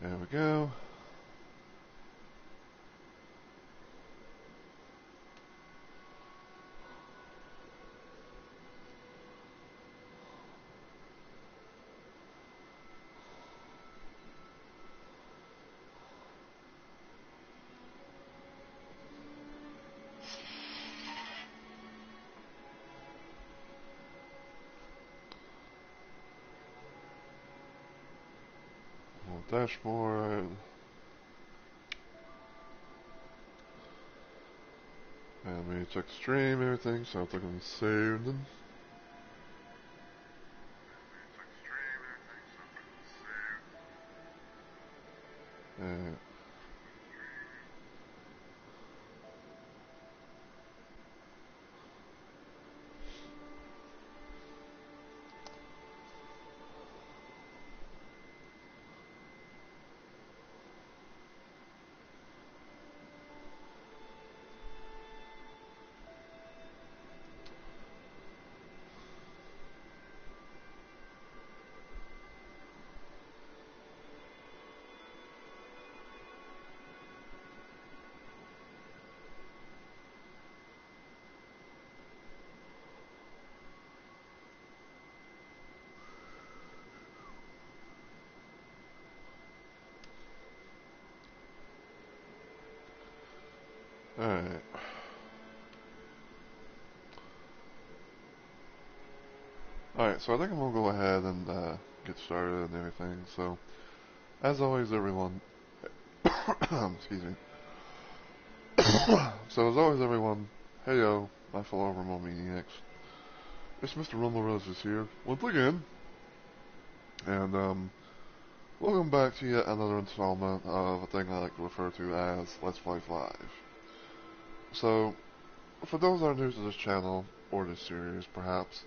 There we go. Dashboard. And we check stream, everything, so it's looking saved. And alright. Alright, so I think I'm gonna go ahead and get started and everything. So, as always, everyone. Excuse me. So, as always, everyone. Hey yo, my fellow Rumble Maniacs. It's Mr. Rumble Roses here, once again. And, welcome back to yet another installment of a thing I like to refer to as Let's Play Live. So, for those that are new to this channel, or this series, perhaps,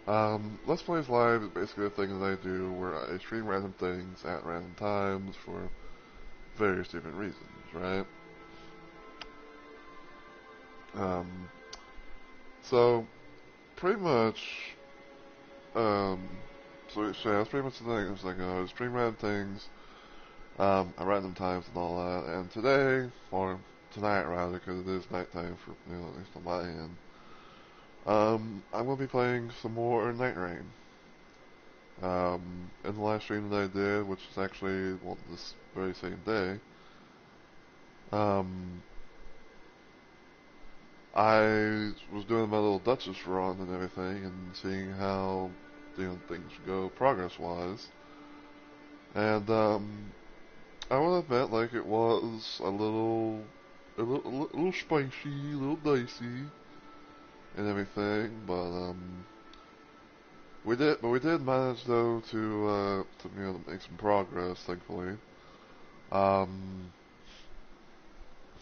Let's Plays Live is basically a thing that I do where I stream random things at random times for various different reasons, right? Um, so, pretty much, um, so yeah, that's pretty much the thing. It's like, I stream random things, at random times and all that, and today, or tonight rather, because it is nighttime for, at least on my end, I'm gonna be playing some more Night Rain. In the last stream that I did, which is actually, well, this very same day, um, I was doing my little Duchess run and everything, and seeing how, things go progress-wise. And, I will admit, like, it was a little spicy, a little dicey, and everything, but, we did manage, though, to make some progress, thankfully. Um,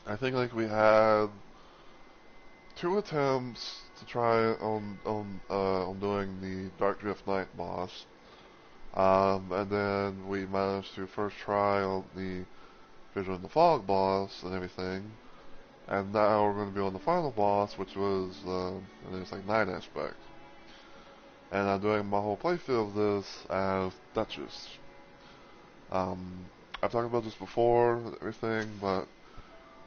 I think, like, we had 2 attempts to try on doing the Dark Drift Night boss. And then we managed to first try on the Vision of the Fog boss and everything. And now we're going to be on the final boss, which was, and it's like Night Aspect. And I'm doing my whole playthrough of this as Duchess. Um, I've talked about this before and everything, but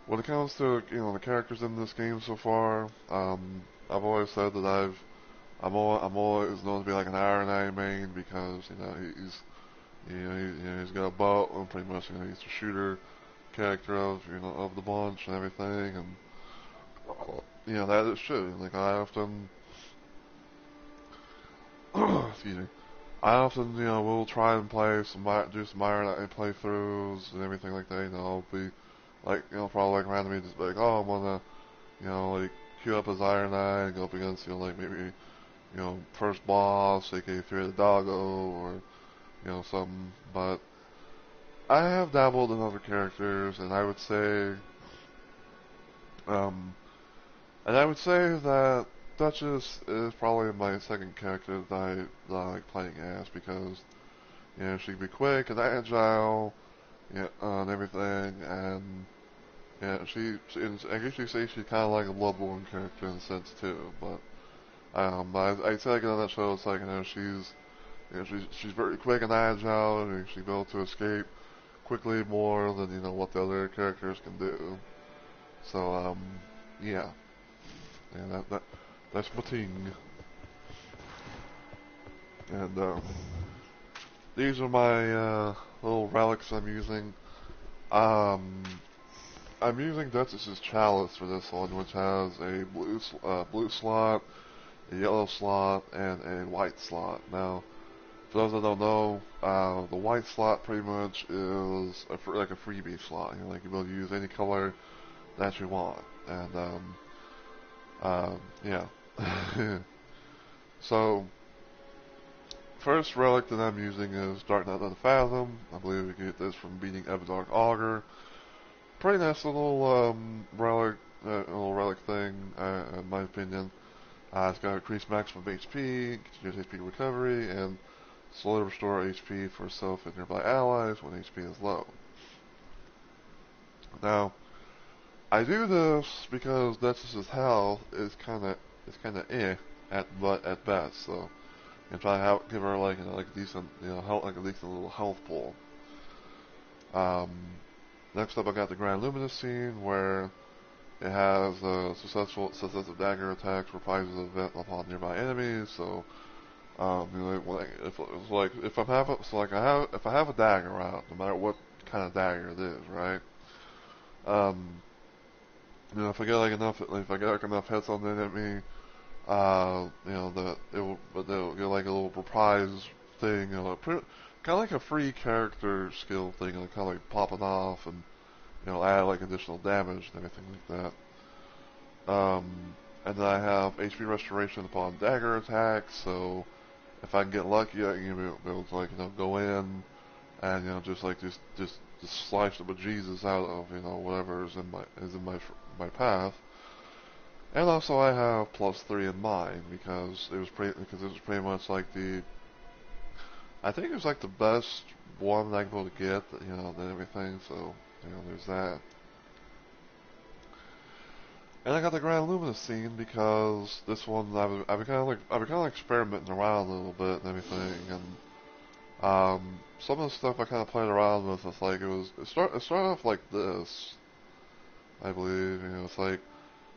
when it comes to, the characters in this game so far, I've always said that I'm always known to be like an Iron Eye main because, he's got a bow and pretty much, he's the shooter character of the bunch and everything, and, that is true. Like, I often, excuse me, I often, will try and do some Iron Eye playthroughs and everything like that, I'll be, like, probably like randomly just be like, oh, I wanna, like, queue up as Iron Eye and go up against, like, maybe, first boss, aka Fear the Doggo, or, something, but I have dabbled in other characters, and I would say, um, that Duchess is probably my second character that I like playing as, because, she can be quick and agile, and everything, and, I guess you say she's kind of like a Bloodborne character in a sense too, but, I'd say like in that show, it's like, she's very quick and agile, and she's able to escape quickly more than what the other characters can do. So yeah, that's my thing. And these are my little relics I'm using. Um, I'm using Duchess's Chalice for this one, which has a blue slot, a yellow slot, and a white slot. Now, for those that don't know, the white slot pretty much is like a freebie slot. Like you'll be able to use any color that you want, and yeah. So, first relic that I'm using is Dark Knight of the Fathom. I believe we get this from beating Everdark Augur. Pretty nice little relic thing, in my opinion. It's got increased maximum HP, continuous HP recovery, and slowly restore HP for self and nearby allies when HP is low. Now, I do this because Duchess's health is kinda at best. So, and try to give her like like a decent health, like a decent little health pool. Um, Next up, I got the Grand Luminous scene where it has successive dagger attacks reprisal event upon nearby enemies. So, if I'm having so like I have if I have a dagger out, no matter what kind of dagger it is, right? Um, if I get if I get like enough hits on the enemy, that they'll get like a little reprise thing, kind of like a free character skill thing, like kind of like popping off and add like additional damage and everything like that. And then I have HP restoration upon dagger attacks, so if I can get lucky, I can be able to go in and just slice the bejesus out of whatever is in my path. And also I have +3 in mine because it was pretty much like I think it was like the best one that I could able to get, and everything. So there's that. And I got the Grand Luminous scene because this one I've been kind of experimenting around a little bit and everything, and some of the stuff I kind of played around with. It's like it started off like this, I believe. It's like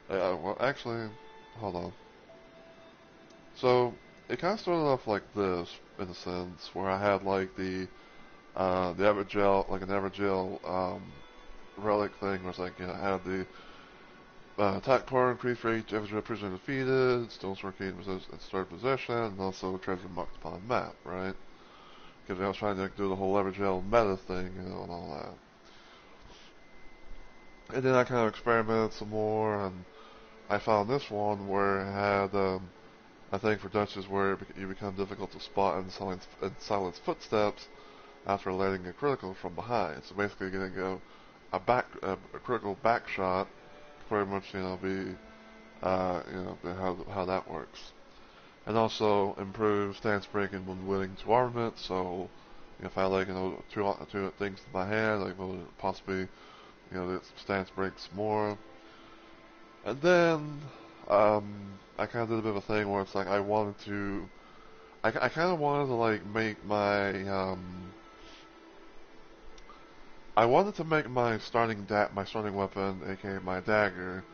well, actually, hold on. So it kind of started off like this in a sense, where I had like the Evergel, like an Evergel relic thing, where it's like I had the attack power increase for each Evergel prisoner defeated, Stone Sword gain and start possession, and also treasure marked upon map, right? Because I was trying to do the whole Evergel meta thing, and all that. And then I kind of experimented some more, and I found this one where it had, I think for Duchess, where you become difficult to spot and silence footsteps after landing a critical from behind. So basically, you're gonna go a critical back shot, pretty much, be, how that works. And also improve stance breaking when winning to armament. So if I like two things in my hand, like possibly the stance breaks more. And then I kind of did a bit of a thing where it's like I kind of wanted to like make I wanted to make my starting weapon, aka my dagger,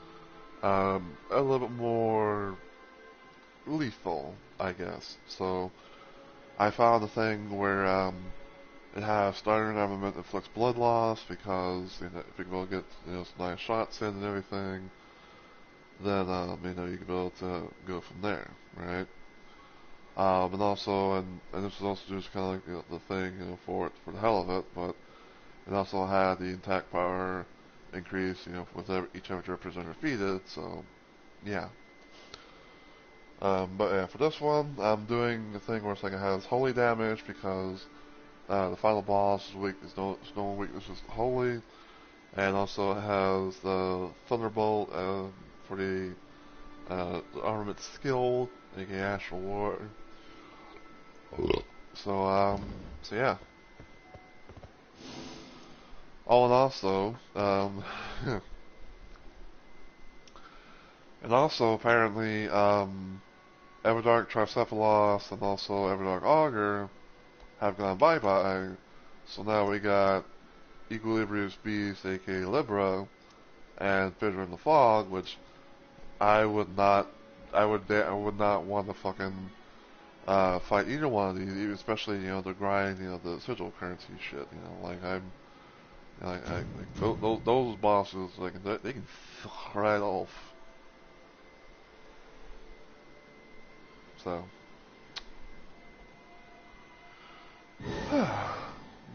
a little bit more lethal, I guess. So I found a thing where it has starting armament inflicts blood loss because if you will get some nice shots in and everything, then you can be able to go from there, right? And also, and this is also just kind of like the thing, for the hell of it, but it also had the attack power increase, with each Evergel prisoner defeated. So, yeah. But yeah, for this one, I'm doing the thing where it's like it has holy damage because the final boss is no weakness is holy, and also it has the thunderbolt for the armament skill, aka Astral War. So yeah. Oh, and also, and also apparently, Everdark Tricephalos and also Everdark Augur have gone bye-bye. So now we got Equilibrious Beast, aka Libra, and Fissure in the Fog, which I would not, I would not want to fucking fight either one of these, especially the grind, the sigil currency shit. Like those bosses, like they can fuck right off. So,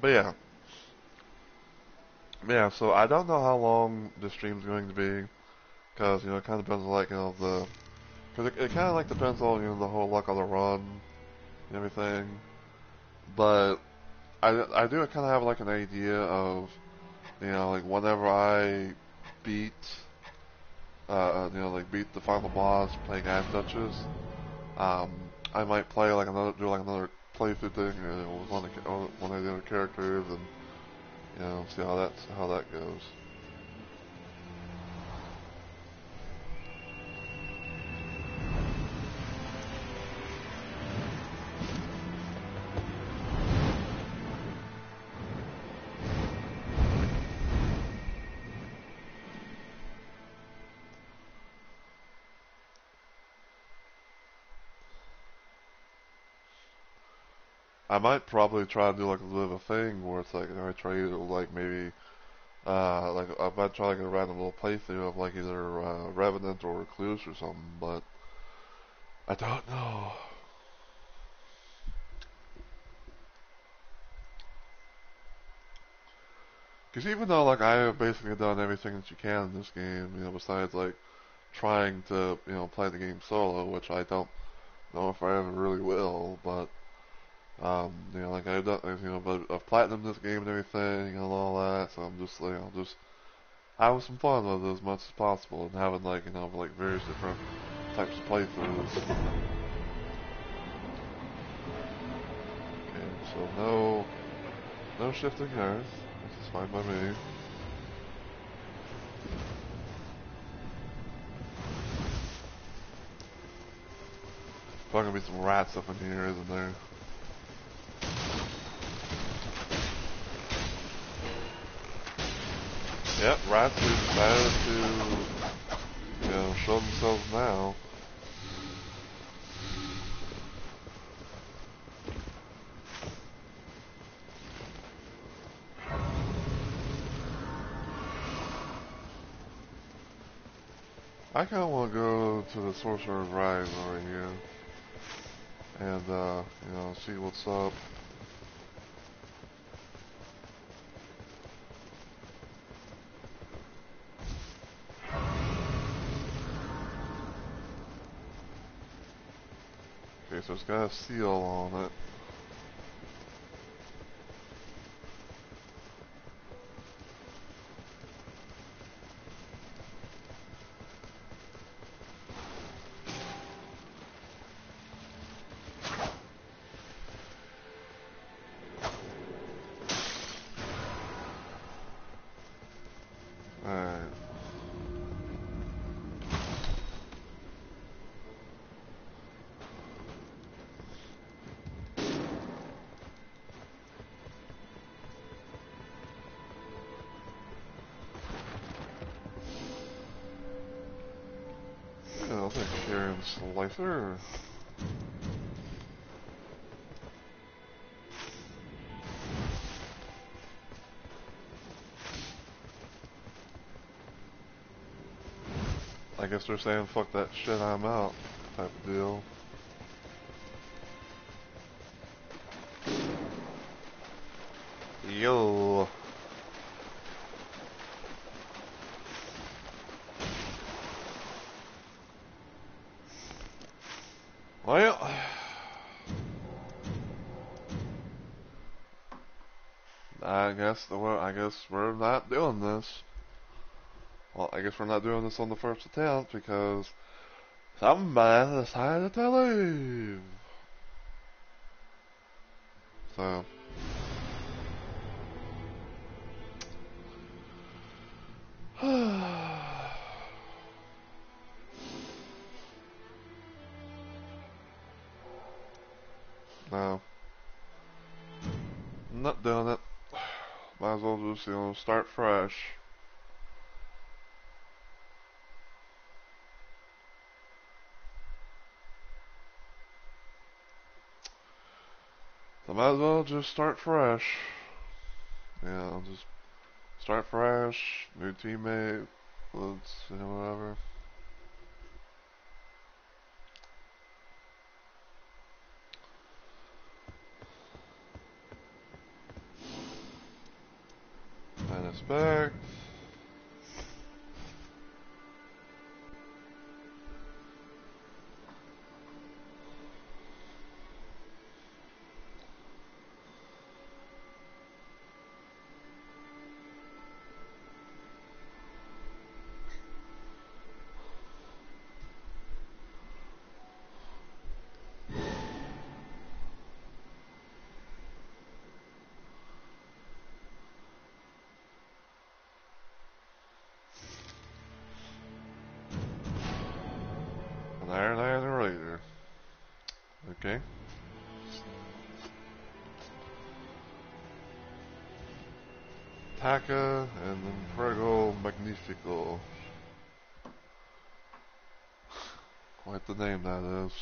but yeah. So I don't know how long the stream's going to be, because it kind of depends on like because it kind of like depends on the whole luck of the run and everything. But I do kind of have like an idea of like whenever I beat like beat the final boss playing as Duchess, um, I might play like do like another playthrough thing with one of the other characters, and see how that goes. I might probably try to do like a little thing where it's like I try to like maybe like I might try like a random little playthrough of like either Revenant or Recluse or something, but I don't know. Because even though like I have basically done everything that you can in this game, besides like trying to play the game solo, which I don't know if I ever really will, but like I've done, but I've platinumed this game and everything and all that, so I'm just just having some fun with it as much as possible and having like like various different types of playthroughs. Okay, so no shifting earth. This is fine by me. Probably gonna be some rats up in here, isn't there? Yep, rats are decided to, show themselves now. I kinda wanna go to the Sorcerer's Rise over here. And, see what's up. Okay, so it's got a seal on it. Alright. Yeah, I'll take Carrion Slicer. I guess they're saying fuck that shit, I'm out type of deal. Yo. Well, I guess we're not doing this. Well, I guess we're not doing this on the first attempt because somebody decided to leave. So, no, I'm not doing it. Might as well start fresh. So might as well just start fresh. Yeah, I'll just start fresh, new teammate, let's, whatever. And expect. An Iron Iron Raider. Okay. Taka and then Prego Magnifico. Quite the name that is.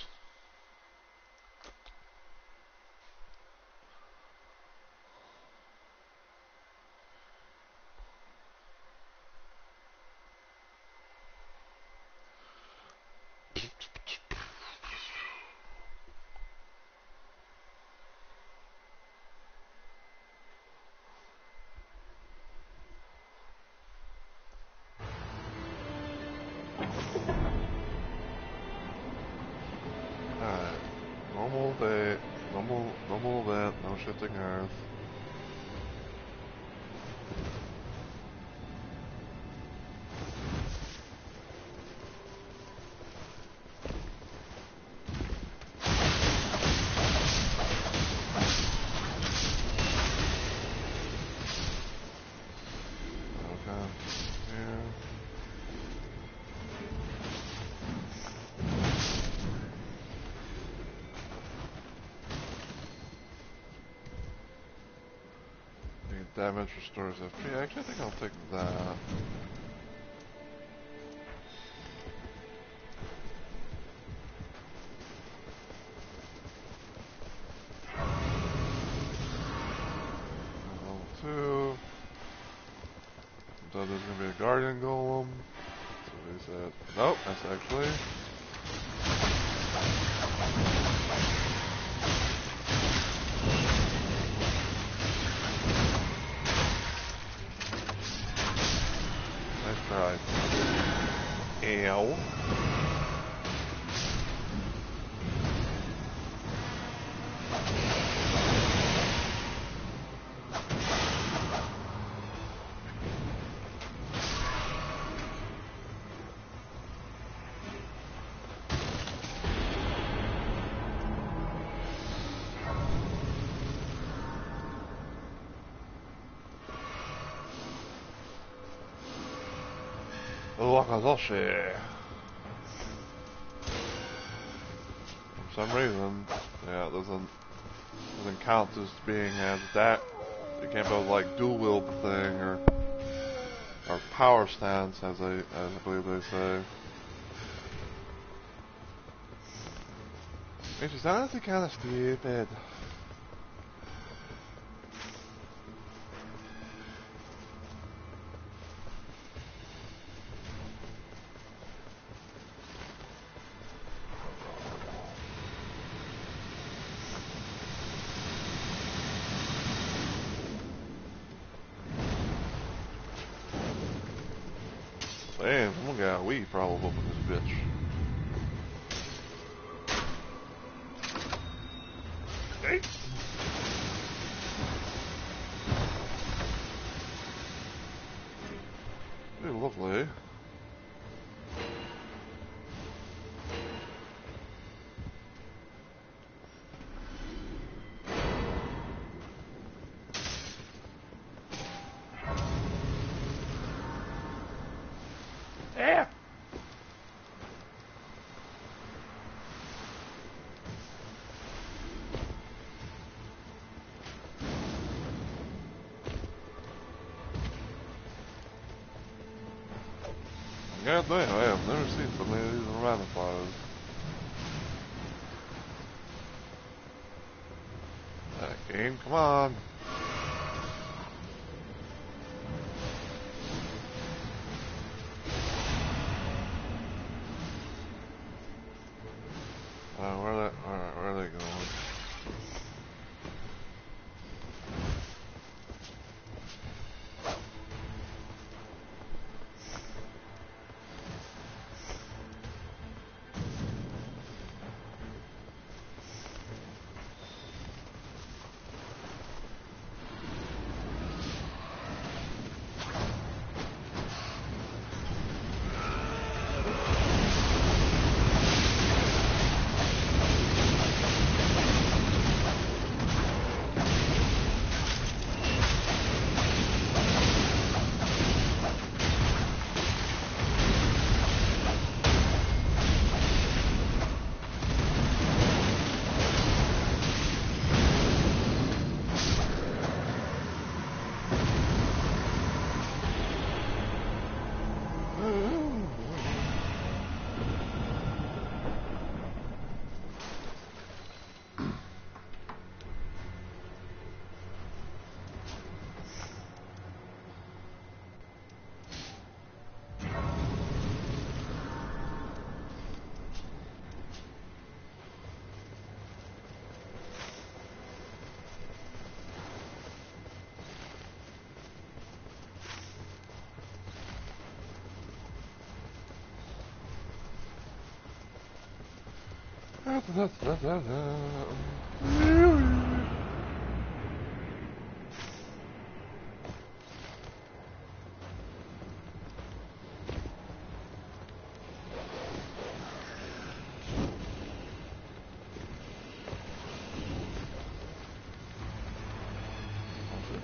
Alright. Normal day. Normal event. No shifting earth. Okay. Here. Damage restores FP. Actually, I think I'll take that. Level 2. So there's gonna be a Guardian Golem. So he said, nope, that's actually. Nice try. Ow. Wakazoshi. For some reason, yeah, it doesn't count as being as that. You can't be able to like dual wield the thing or power stance as I believe they say. Which is honestly kind of stupid. Damn, someone got a weed problem up in this bitch. Hey. Hey, lovely. Yeah. God damn, I have never seen so many of these Ramathaws. Game, come on. Where are they going?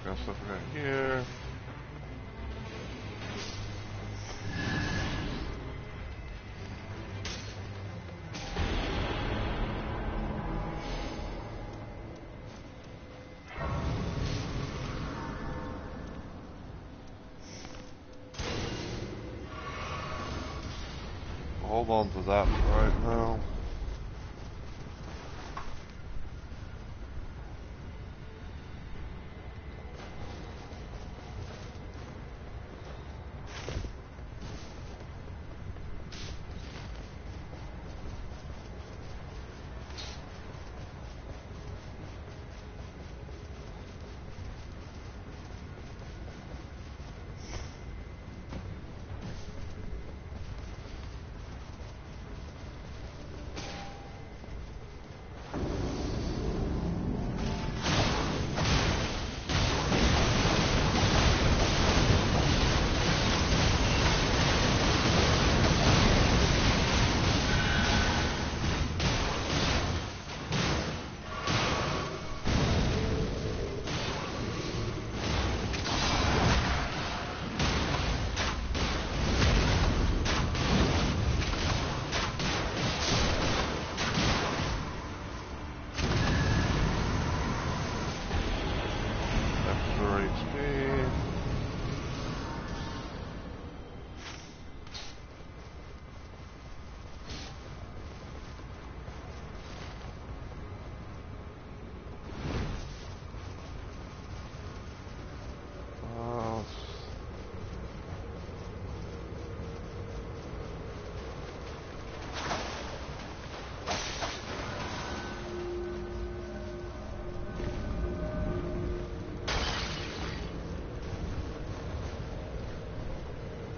Got stuff right here. Hold on to that right now.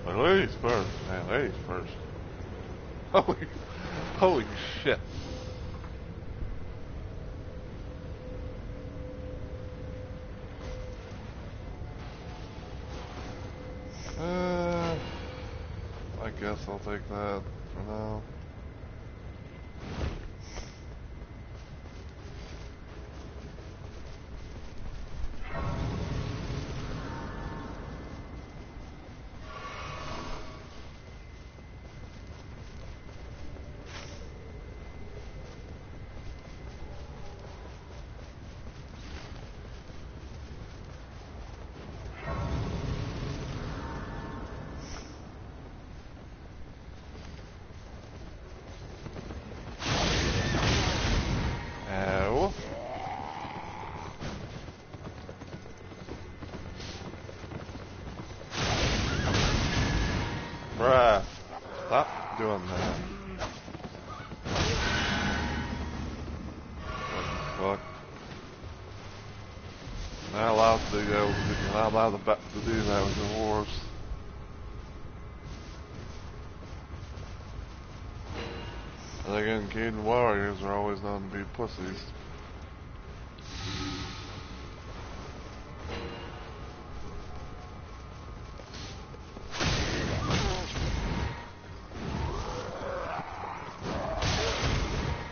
Ladies first, man. Ladies first. Holy shit. I guess I'll take that for now. Bruh. Stop doing that. What the fuck? Not allowed to do that. You're not allowed to do that with your horse. And again, Kingdom Warriors are always known to be pussies.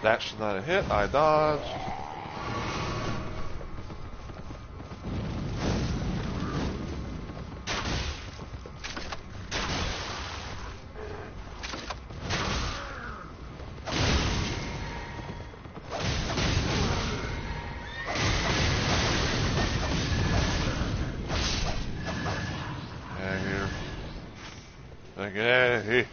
That should not have hit. I dodged. Get out of here.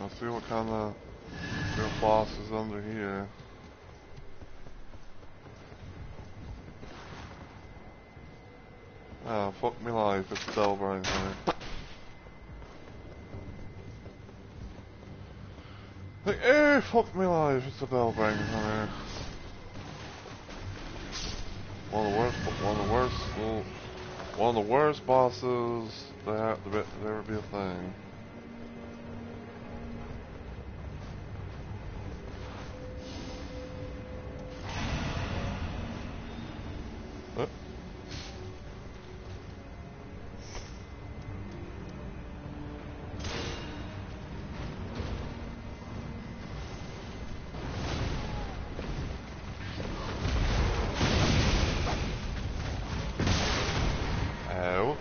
Let's see what kind of good boss is under here. Oh, fuck me life, it's Bellbrain Hunter. Hey, fuck me life, it's a Bellbrain Hunter. One of the worst bosses that ever be a thing. Ow.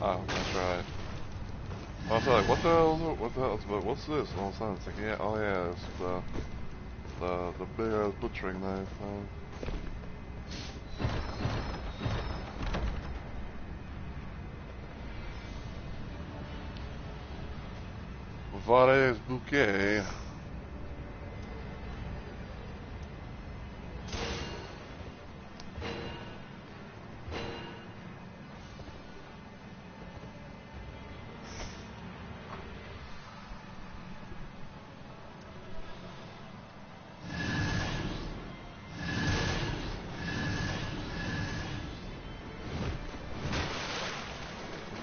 Oh, that's right. I was like, what the hell? What's this? And all of a sudden, it's like, yeah, oh yeah, it's the big ass butchering knife. Vare's bouquet.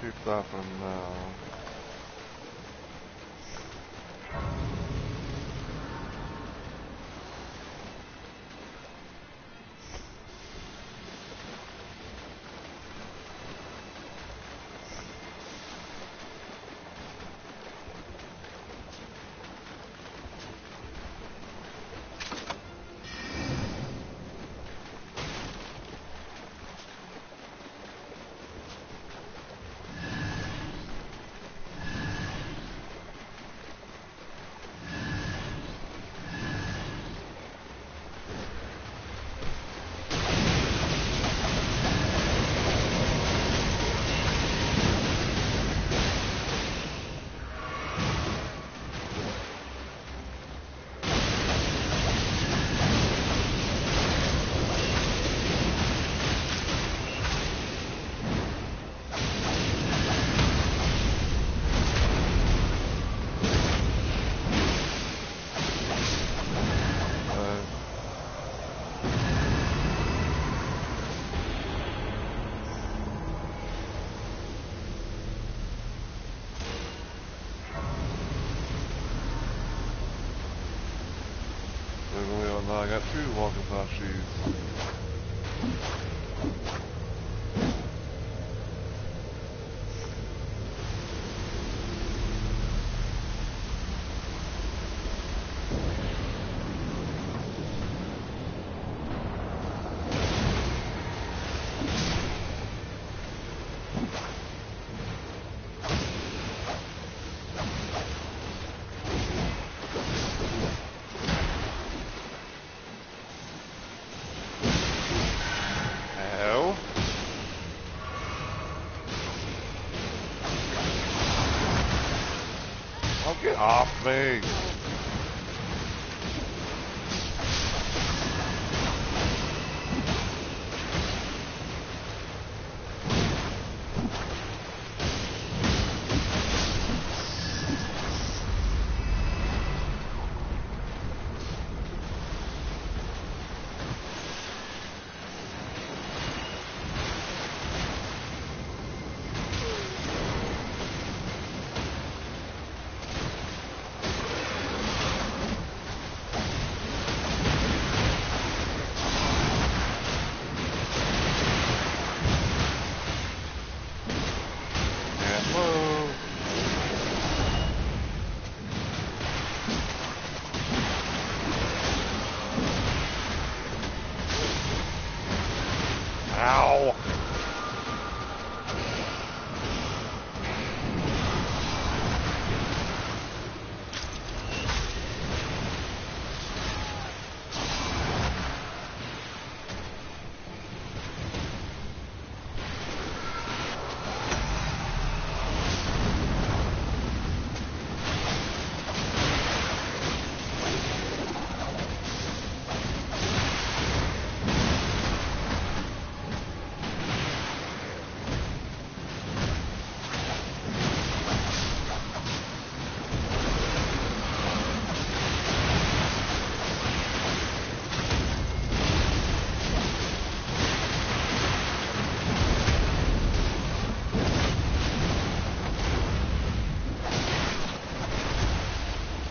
Keep that for now. believe it or not, I got 2 Wakatashis. Ow. Oh, get off me! Can't move. Ow!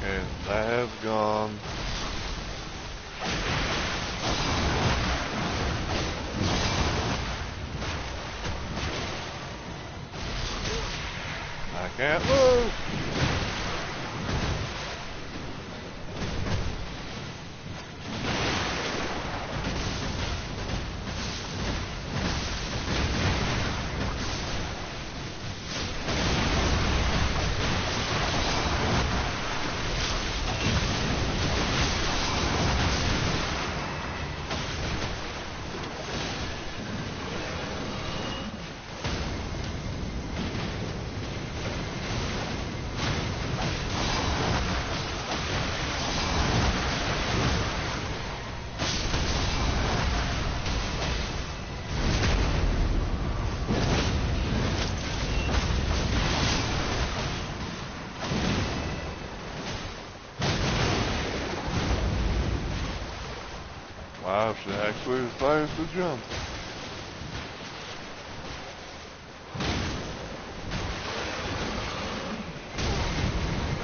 Okay, that has gone. I can't move! Wow, she actually decides to jump.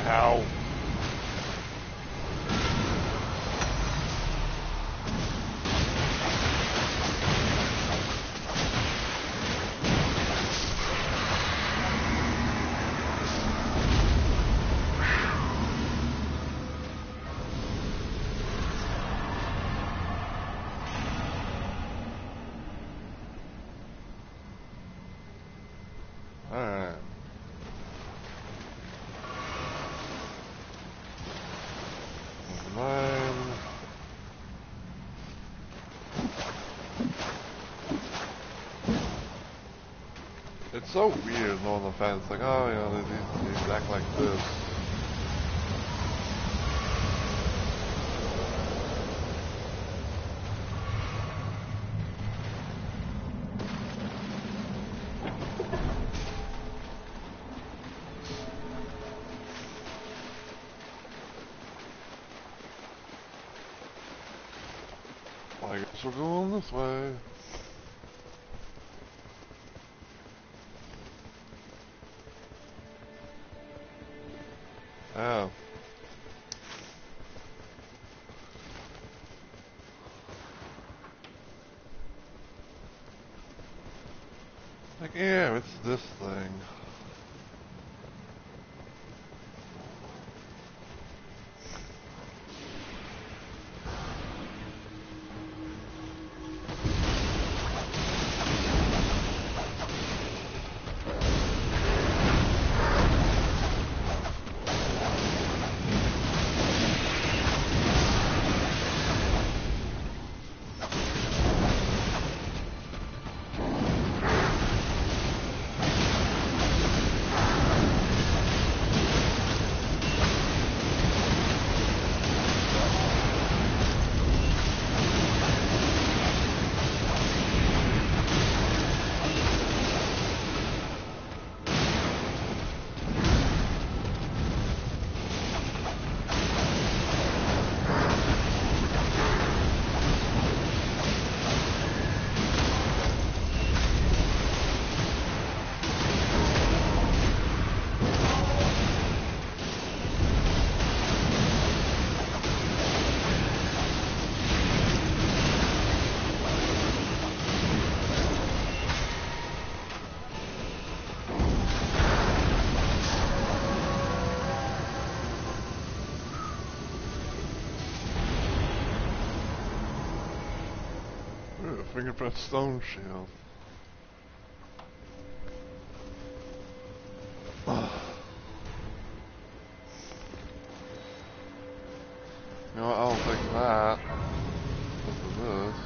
Ow. Alright. Mine. It's so weird knowing the fact it's like, oh, you know, these act like this. Well, I guess we're going this way. Oh. Yeah, it's this thing. Ooh, fingerprint stone shield. You know what, I'll take that. Look at this.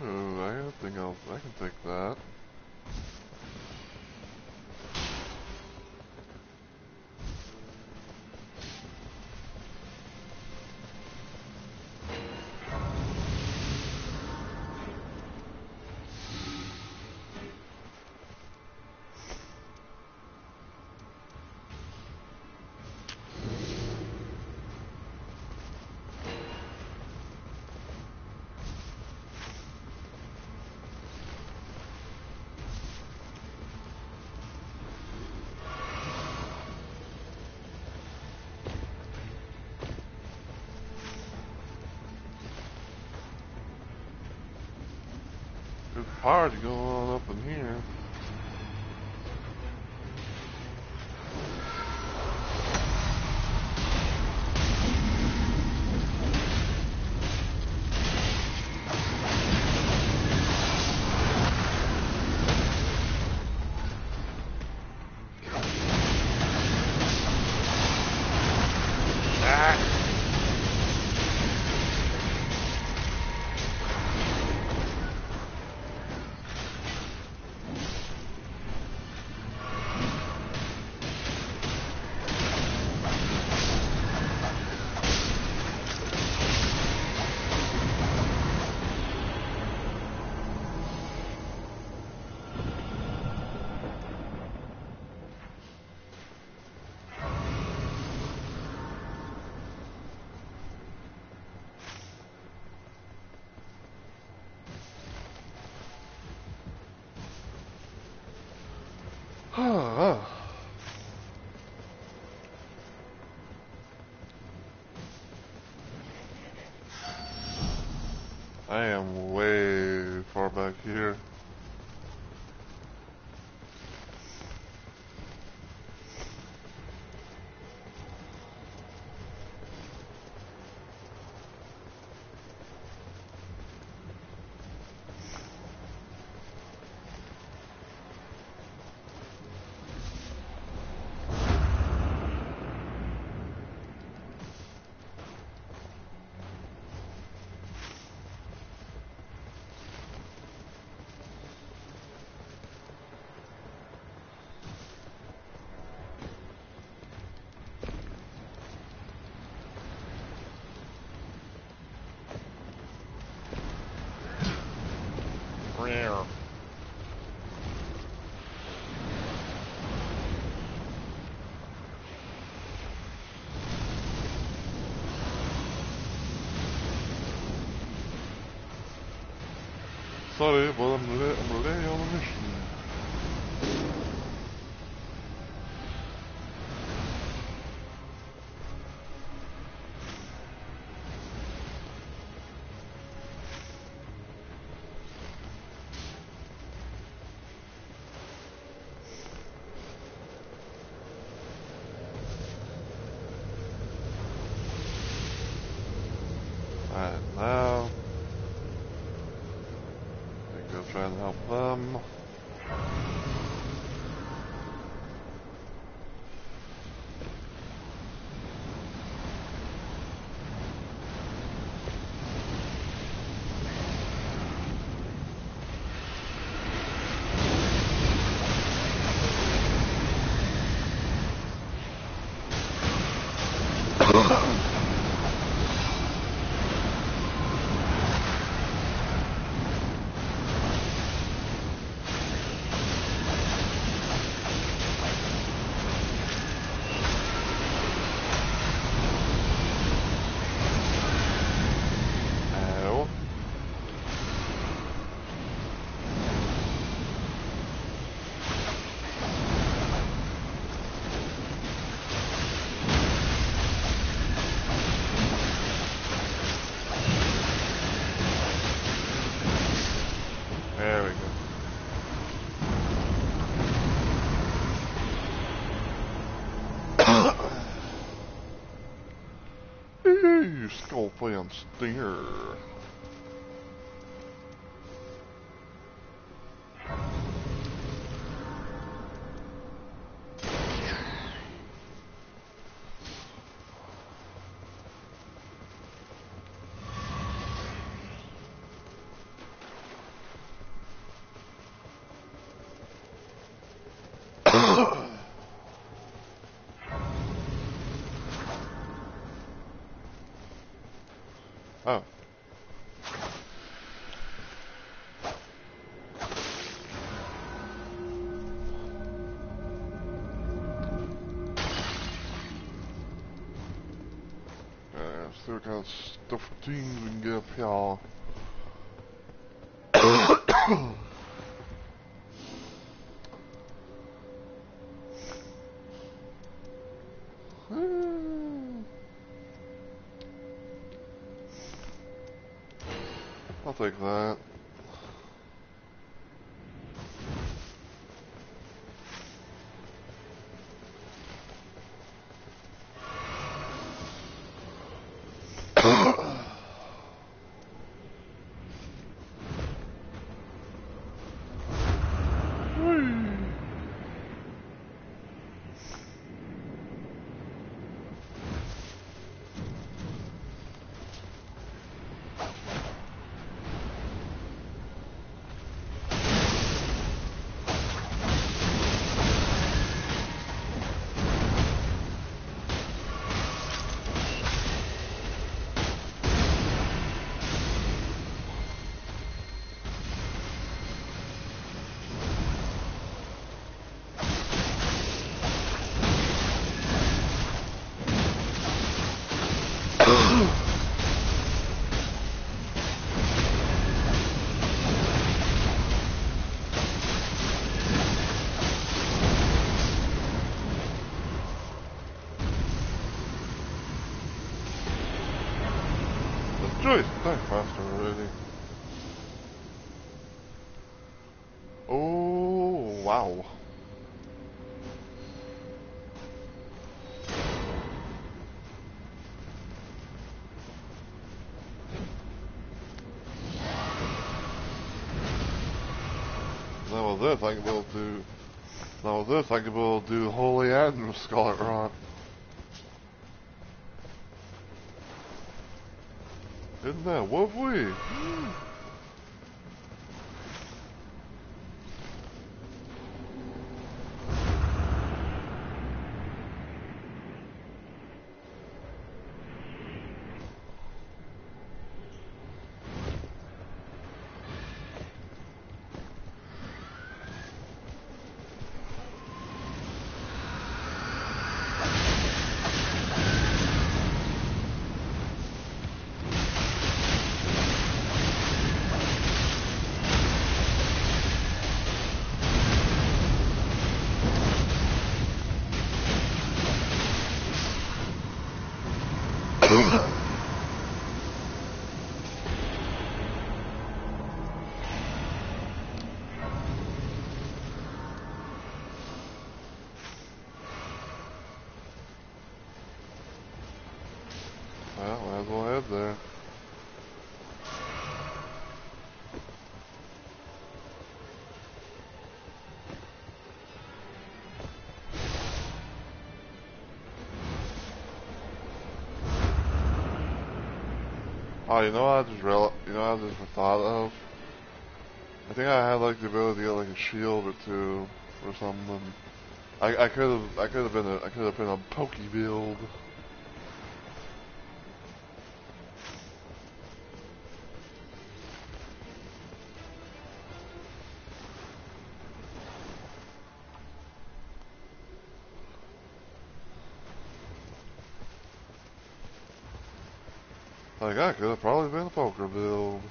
Ooh, I think I can take that. There's a party going on up in here. Ah! I am way far back here. Sorry, but I'm late on a mission. Alright, now I go try and help them. Ow. There we go. Hey, Scorpion Stinger. Oh. Still got stuff for teams we can get up here. I'll take that. Joyce, die faster already. Oh, wow. Now with this, I can be able to do. Now with this, I can be able to do Holy and Scarlet Rot. Isn't that lovely? Well, might as well head there. Oh, you know what you know what I just thought of? I think I had like the ability to get like a shield or two or something. I could have been a pokey build. Like I could have probably been a poker build.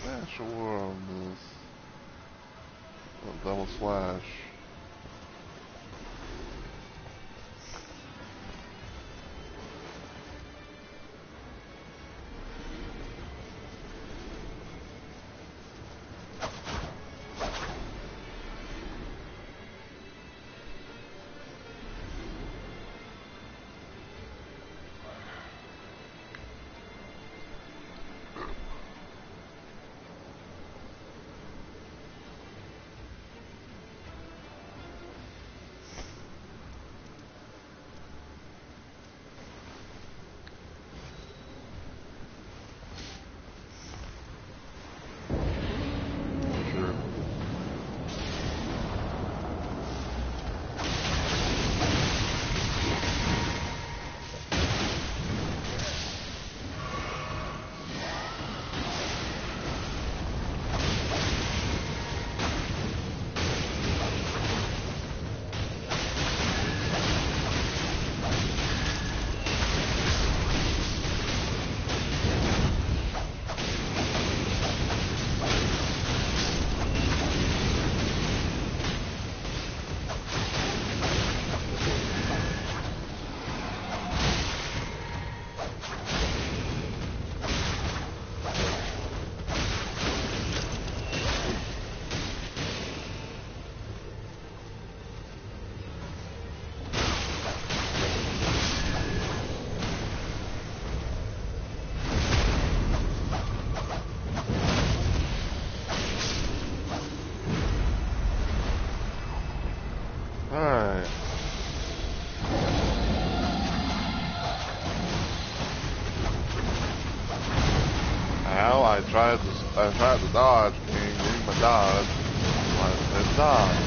Flash or on this? Oh, double slash. Sure. Alright. Ow, I tried to dodge, King. Read my dodge. I said dodge.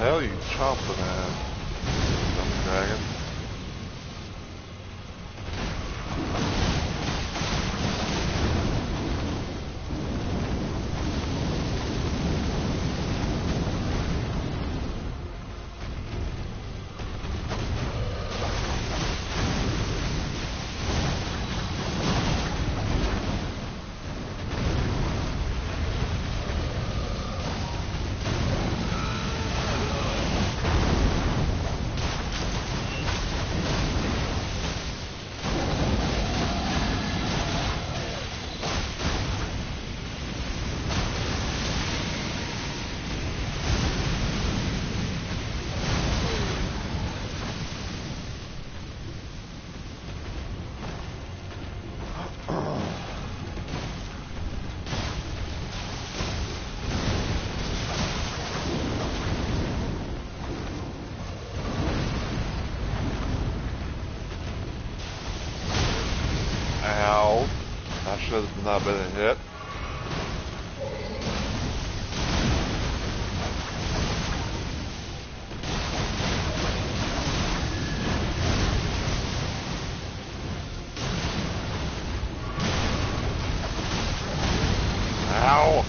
hell are you chomping at? Dumb dragon. Ow. I should have not been a hit. Ow.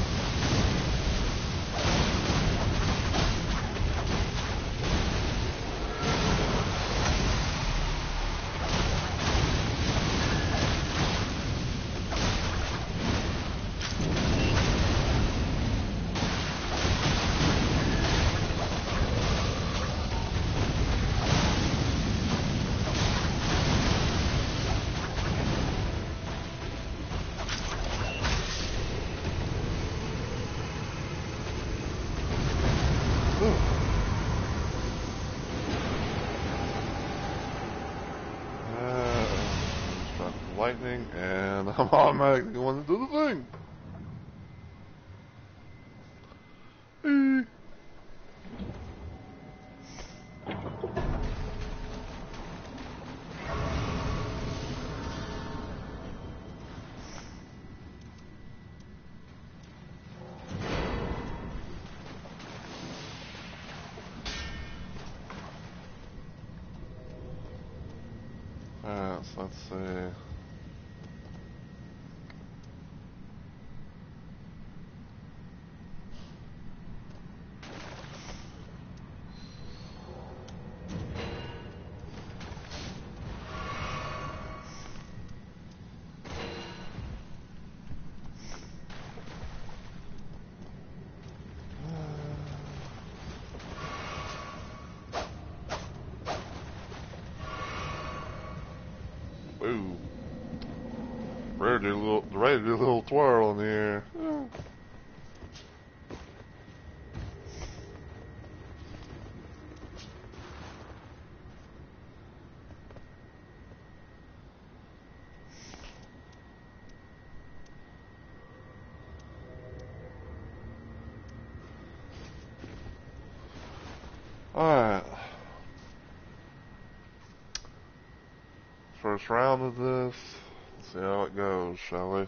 Lightning, and I'm automatically going to do the thing. Alright, so let's see. Ooh. Ready to do a little twirl in the air. Alright. First round of this. Let's see how it goes, shall we?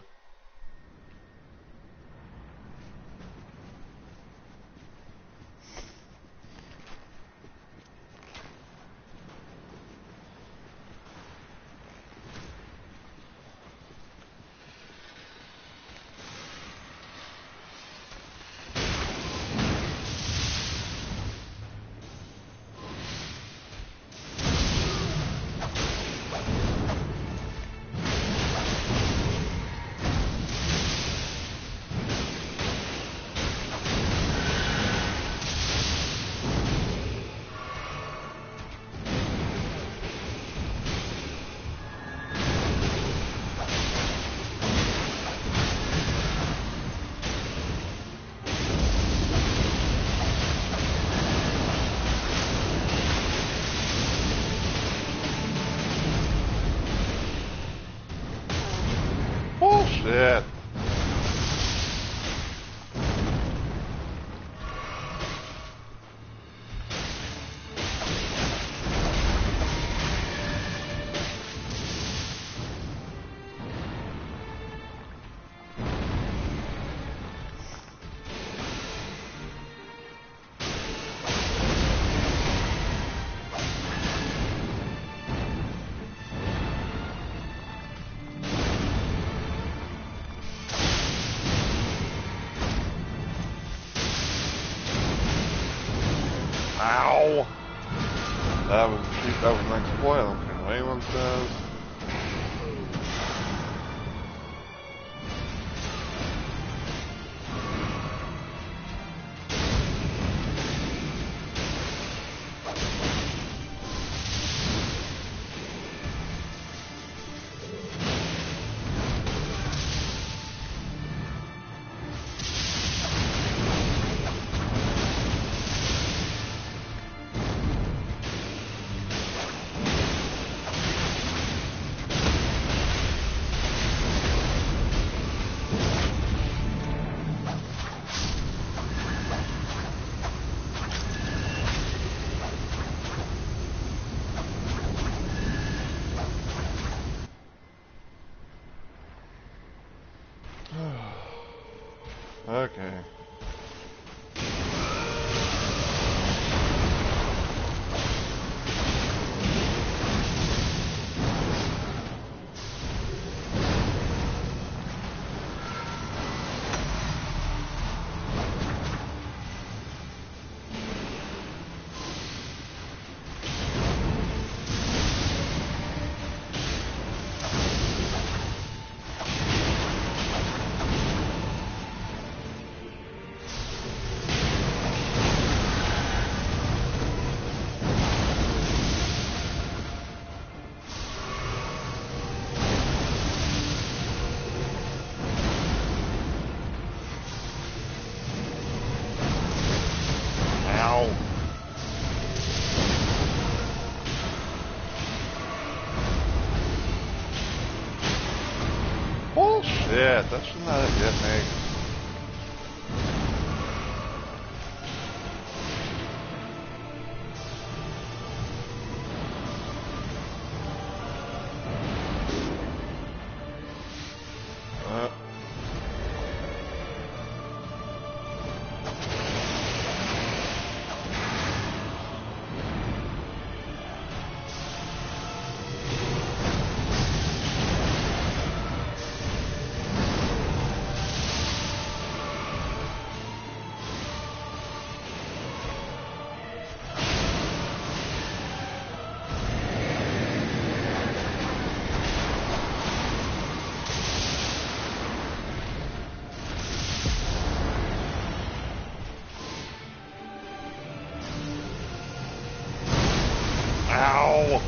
Ow! That was nice spoiling from Wayland says. Okay. Ow. Bullshit, that should not have hit me. Ow!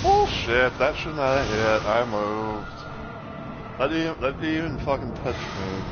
Bullshit, that should not have hit. I moved. That didn't even fucking touch me.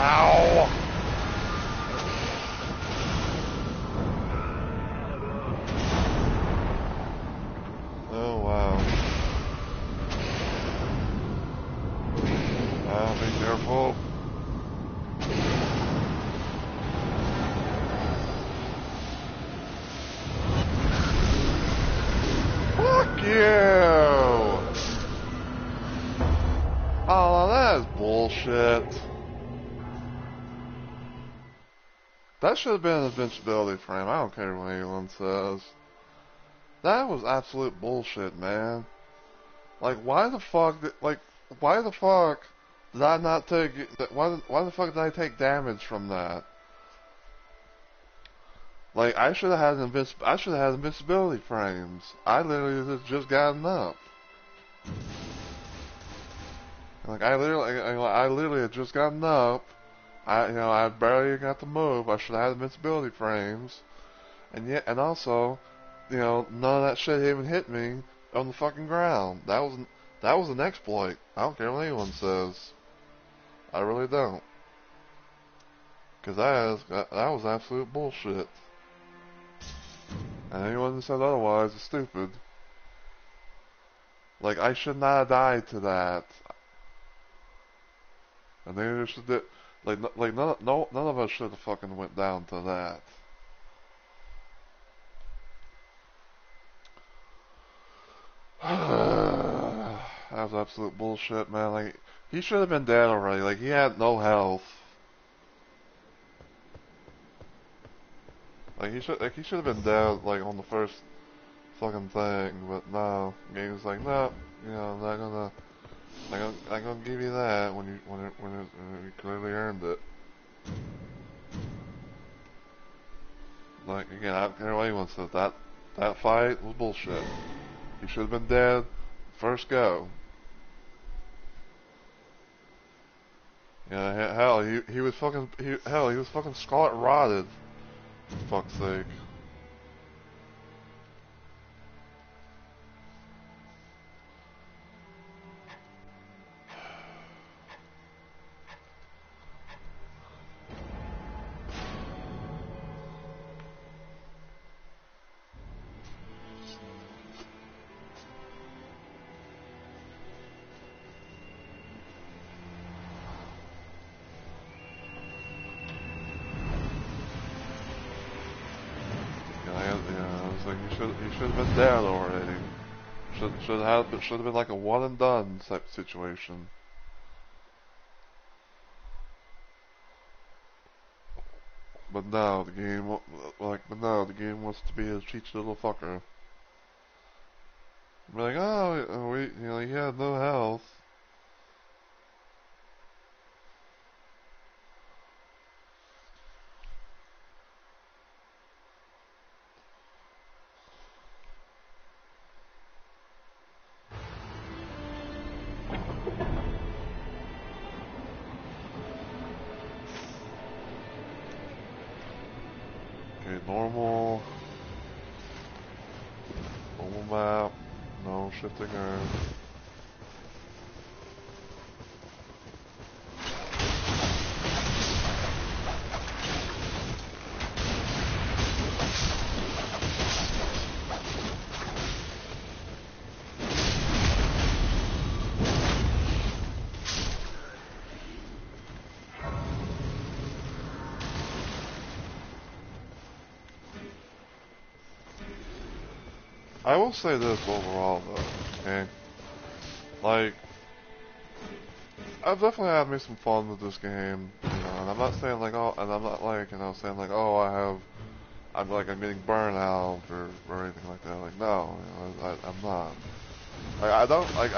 Ow! Oh, wow. Be careful. Fuck you! Oh, that is bullshit. That should have been an invincibility frame. I don't care what anyone says. That was absolute bullshit, man. Like, why the fuck did I not take, why the fuck did I take damage from that? Like, I should have had invincibility frames. I literally just gotten up. Like, I literally had just gotten up. I barely got to move. I should have had invincibility frames. And also, none of that shit even hit me on the fucking ground. That was an exploit. I don't care what anyone says. I really don't. Cause that was absolute bullshit. And anyone who said otherwise is stupid. Like, I should not have died to that. And they should did, like none of us should have fucking went down to that. That was absolute bullshit, man. Like, he should have been dead already. Like, he had no health. Like, he should have been dead, like, on the first fucking thing. But no, game's like, no, I'm not gonna give you that when you clearly earned it. Like, again, I don't care what anyone says. That fight was bullshit. He should have been dead first go. Yeah, hell, he was fucking scarlet rotted. For fuck's sake. It's like he should have been dead already. Should have been like a one and done type situation. But no, the game wants to be a cheeky little fucker. Be like, oh, he had no health. Okay, normal map, no shifting earth. I will say this overall though, okay? Like, I've definitely had me some fun with this game, and I'm not saying like, saying like, I'm getting burnout or anything like that. Like, no, I'm not. Like, I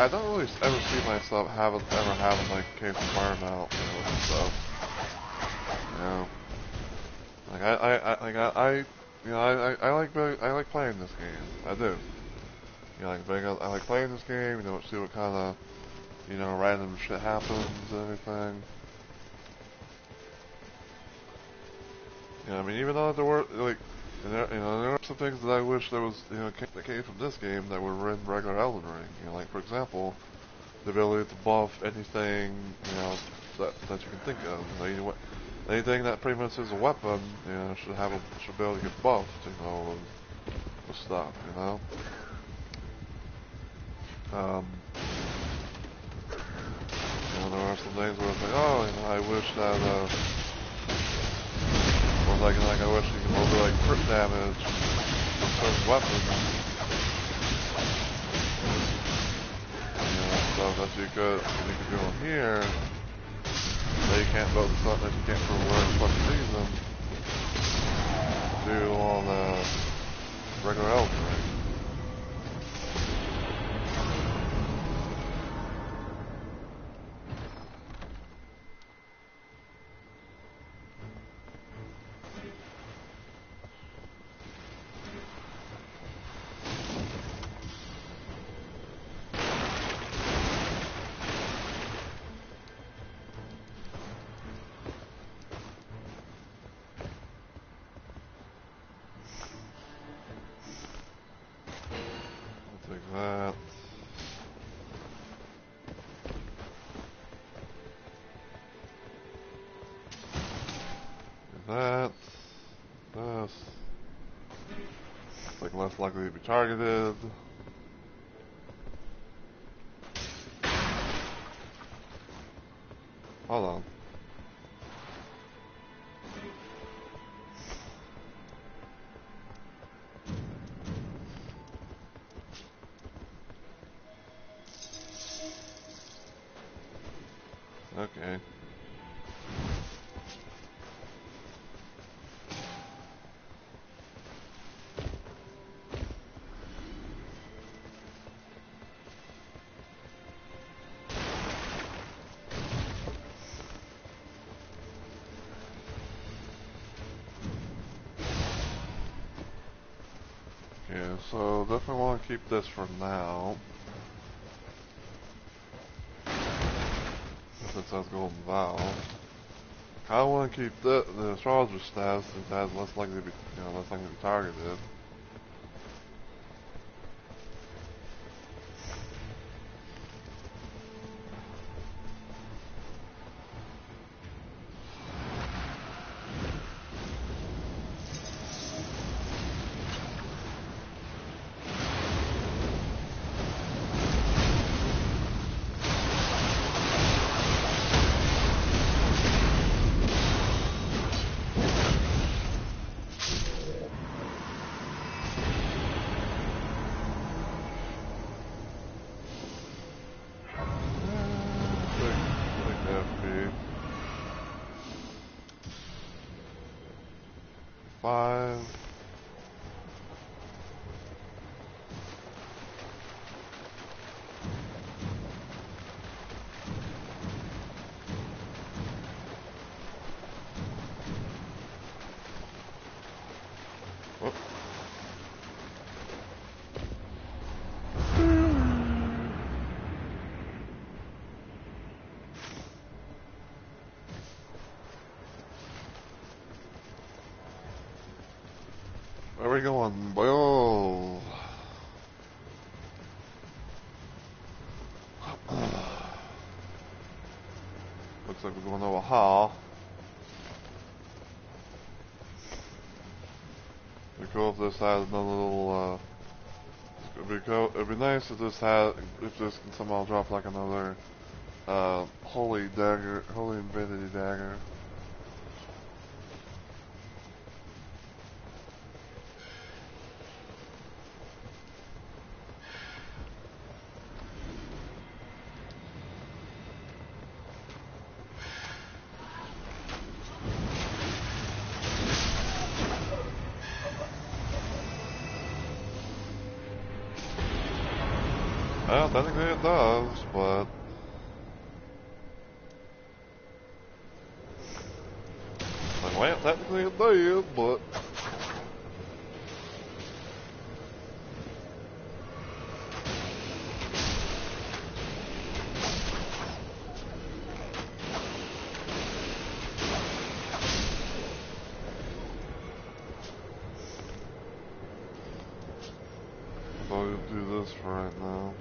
don't really ever see myself ever having like a case of burnout, and stuff. Like I like playing this game. I do. I like playing this game. See what kind of random shit happens and everything. I mean, even though there were like, there are some things that I wish there was, that came from this game that were in regular Elden Ring. Like for example, the ability to buff anything, that you can think of. Anything that pretty much is a weapon, should be able to get buffed, with stuff, there are some things where it's like, oh, I wish that, or like I wish you could hold like crit damage with certain weapons. Stuff that you could do on here that you can't build stuff that you can't for whatever fucking reason do on regular Elden Ring. Take that. That. This. It's like less likely to be targeted. Hold on. Okay. Yeah, so definitely want to keep this for now. If it says Golden Vow. I want to keep the astrologer staff since it has less likely to be, less likely to be targeted. FP. 5. Whoop. Where are we going, boy? Looks like we're going over hall. It'd be cool if this had another little, it'd be nice if this can somehow drop like another, holy infinity dagger. Well, technically it does, but like, well, technically it does, but so we'll do this for right now.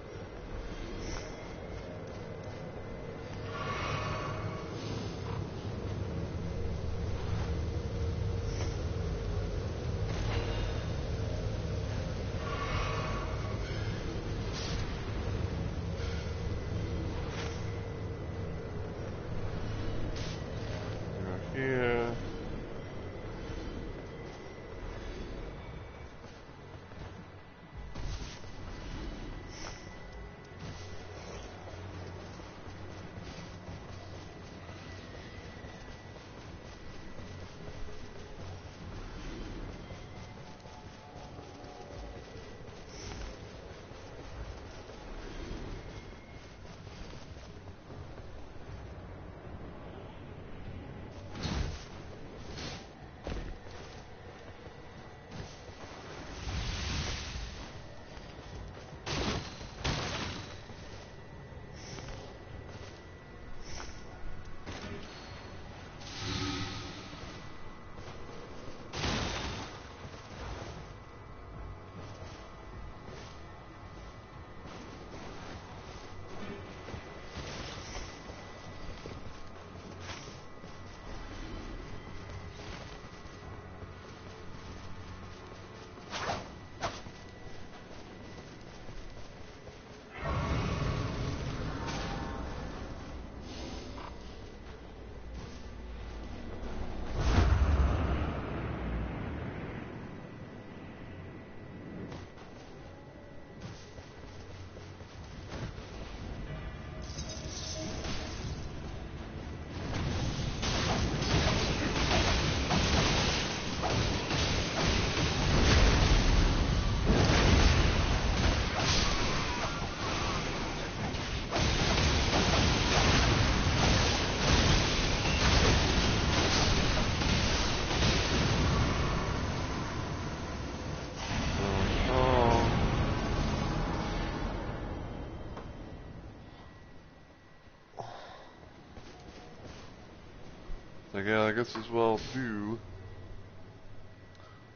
Again, I guess as well do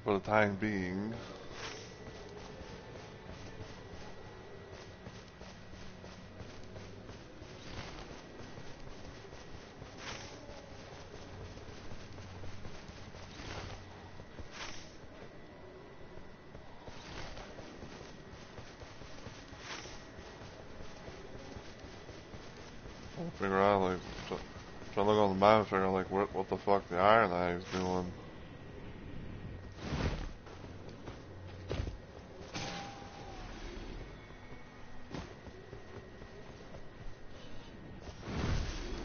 for the time being. I'll figure out, like, trying to look on the map and figure out, like, what the fuck the Iron Eye is doing.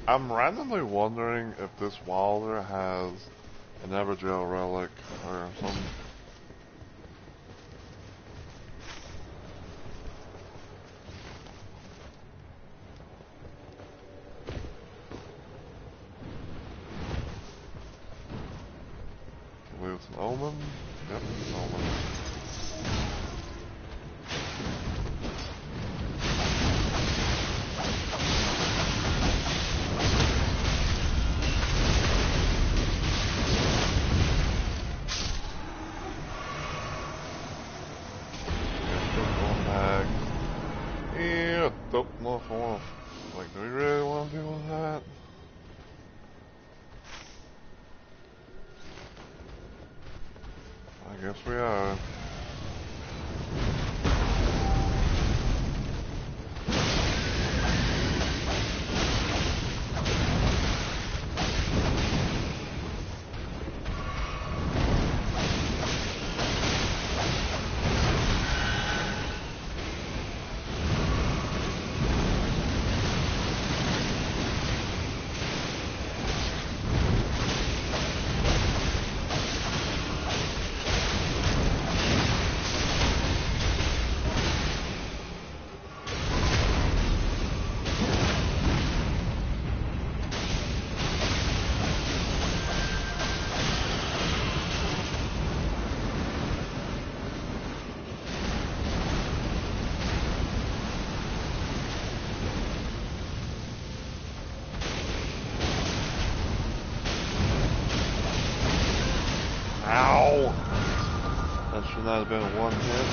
I'm randomly wondering if this Wilder has an Evergel relic or something. I believe it's an Omen. Yep, it's an Omen. Yeah, dope enough off. Like, do we really want to deal with that? I guess we are. Ow! That should not have been a one hit.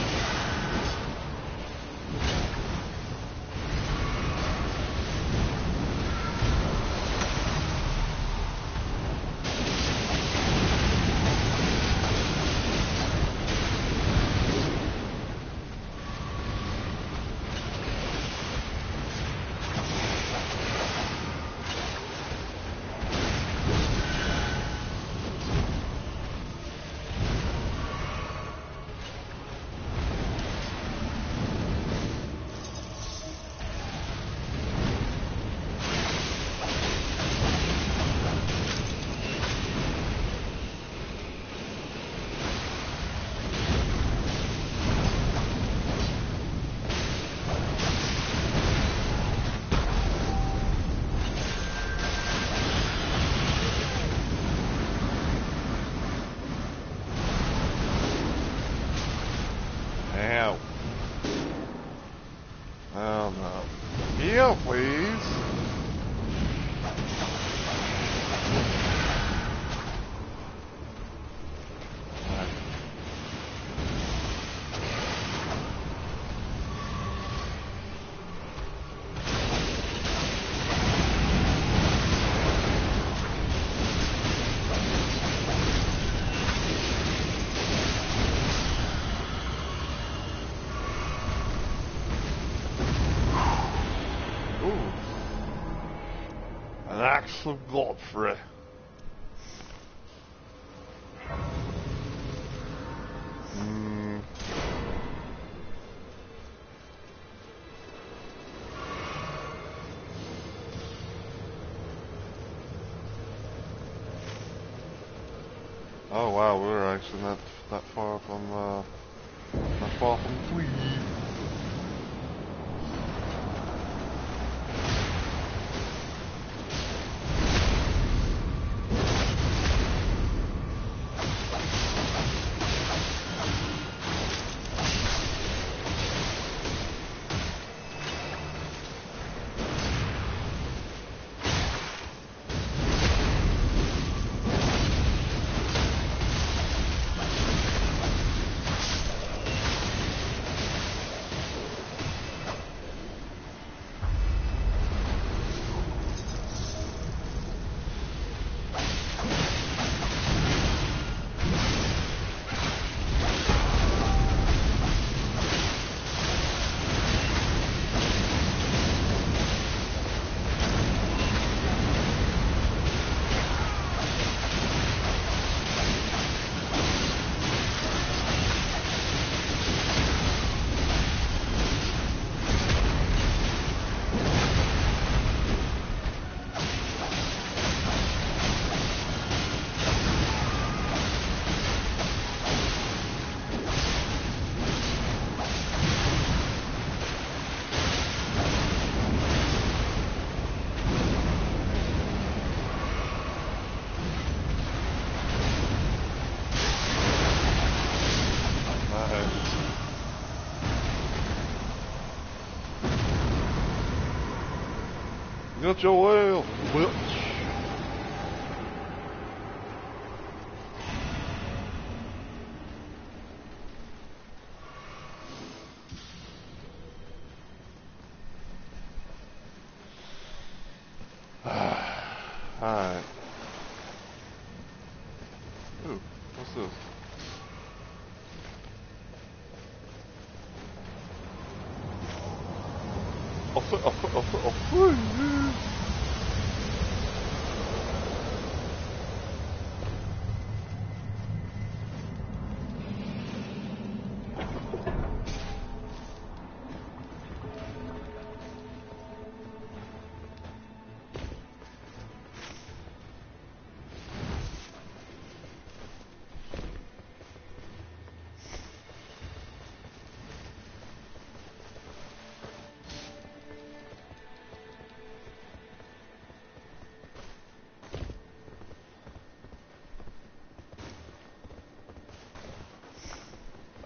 Ow. Oh no. Heal, please. An axe of Godfrey. Oh wow, we're actually not far from Tweed. Get your ass, bitch. Alright. Ooh, what's this?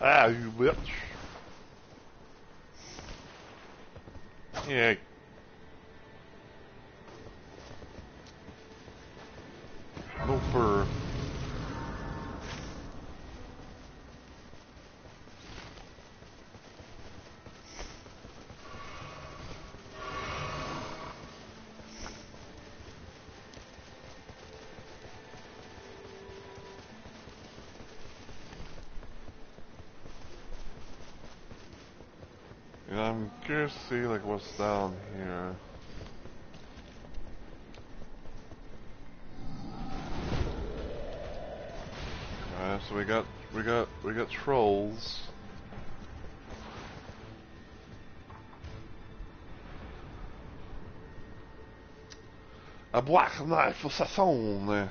Ah, you bitch. Yeah. No fur. Yeah, I'm curious to see like what's down here. Alright, so we got trolls. A black knife assassin.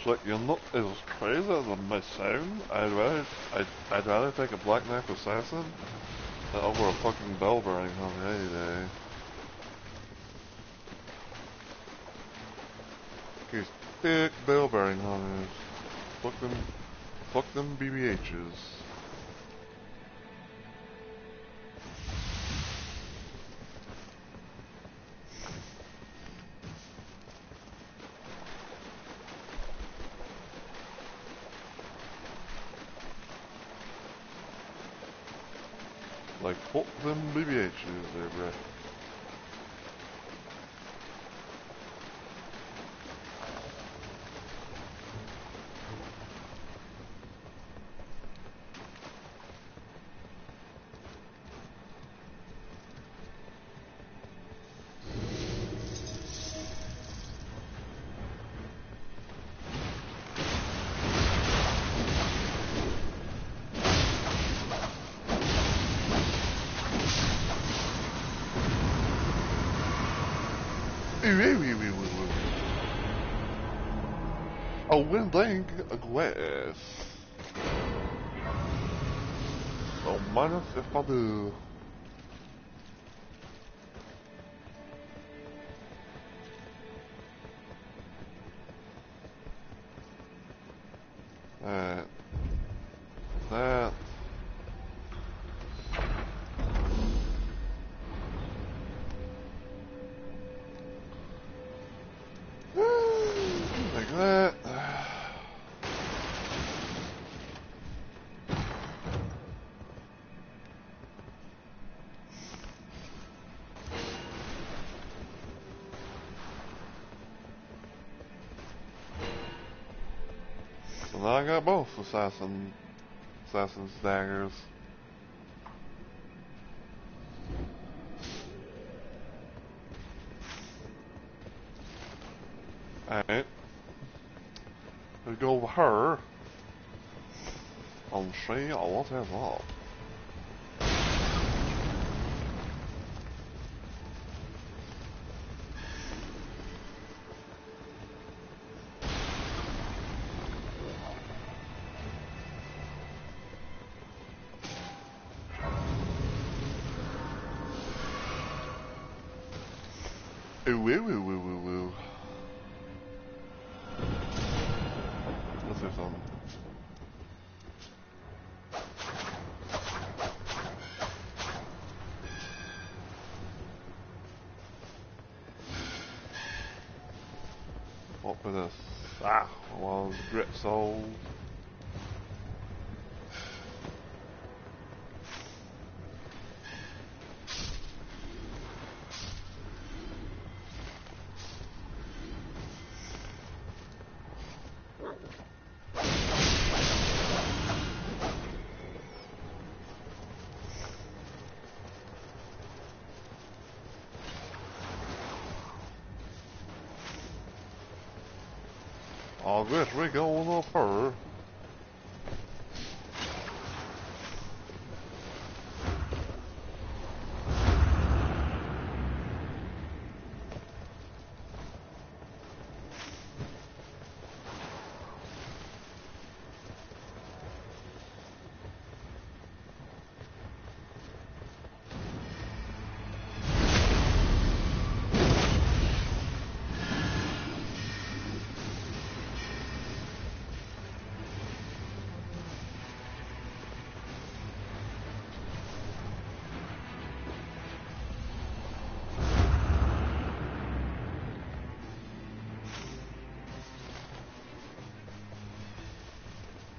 So you're not as crazy as it may sound. I'd rather take a black knife assassin than over a fucking bell bearing on any day. These thick bell bearing hunters. Fuck them BBHs. Like, fuck them BBHs there, bruh. A winding glass. Oh, minus if I do. That. That. Like that. So now I got both assassin's daggers. Alright. We go over her and see what is up. Ooh, woo, woo, woo, woo, woo. Let's do something. What for this? Ah, well, grit souls. I guess we going up her.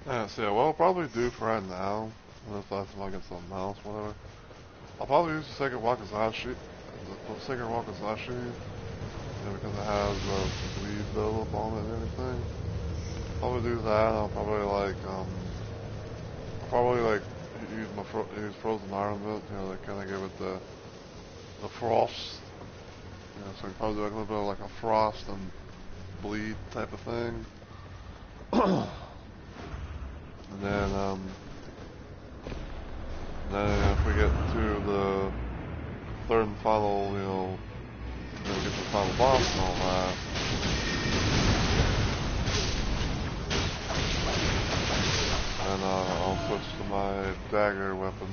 Yeah, so what I'll probably do for right now, unless last time I get something else, whatever. I'll probably use the second Wakizashi, because it has bleed buildup on it and everything. Probably do that. I'll probably use frozen armament, that kind of give it the frost. So I can probably do like a little bit of like a frost and bleed type of thing. And then if we get to the third and final, get to the final boss and all that. And I'll switch to my dagger weaponry.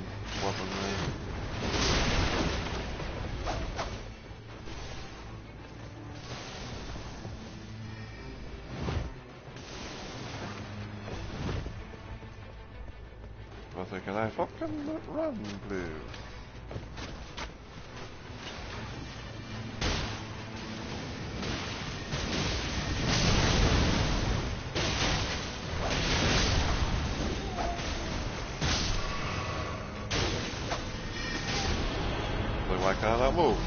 I was thinking, I fucking run, please. Like, why can't I move?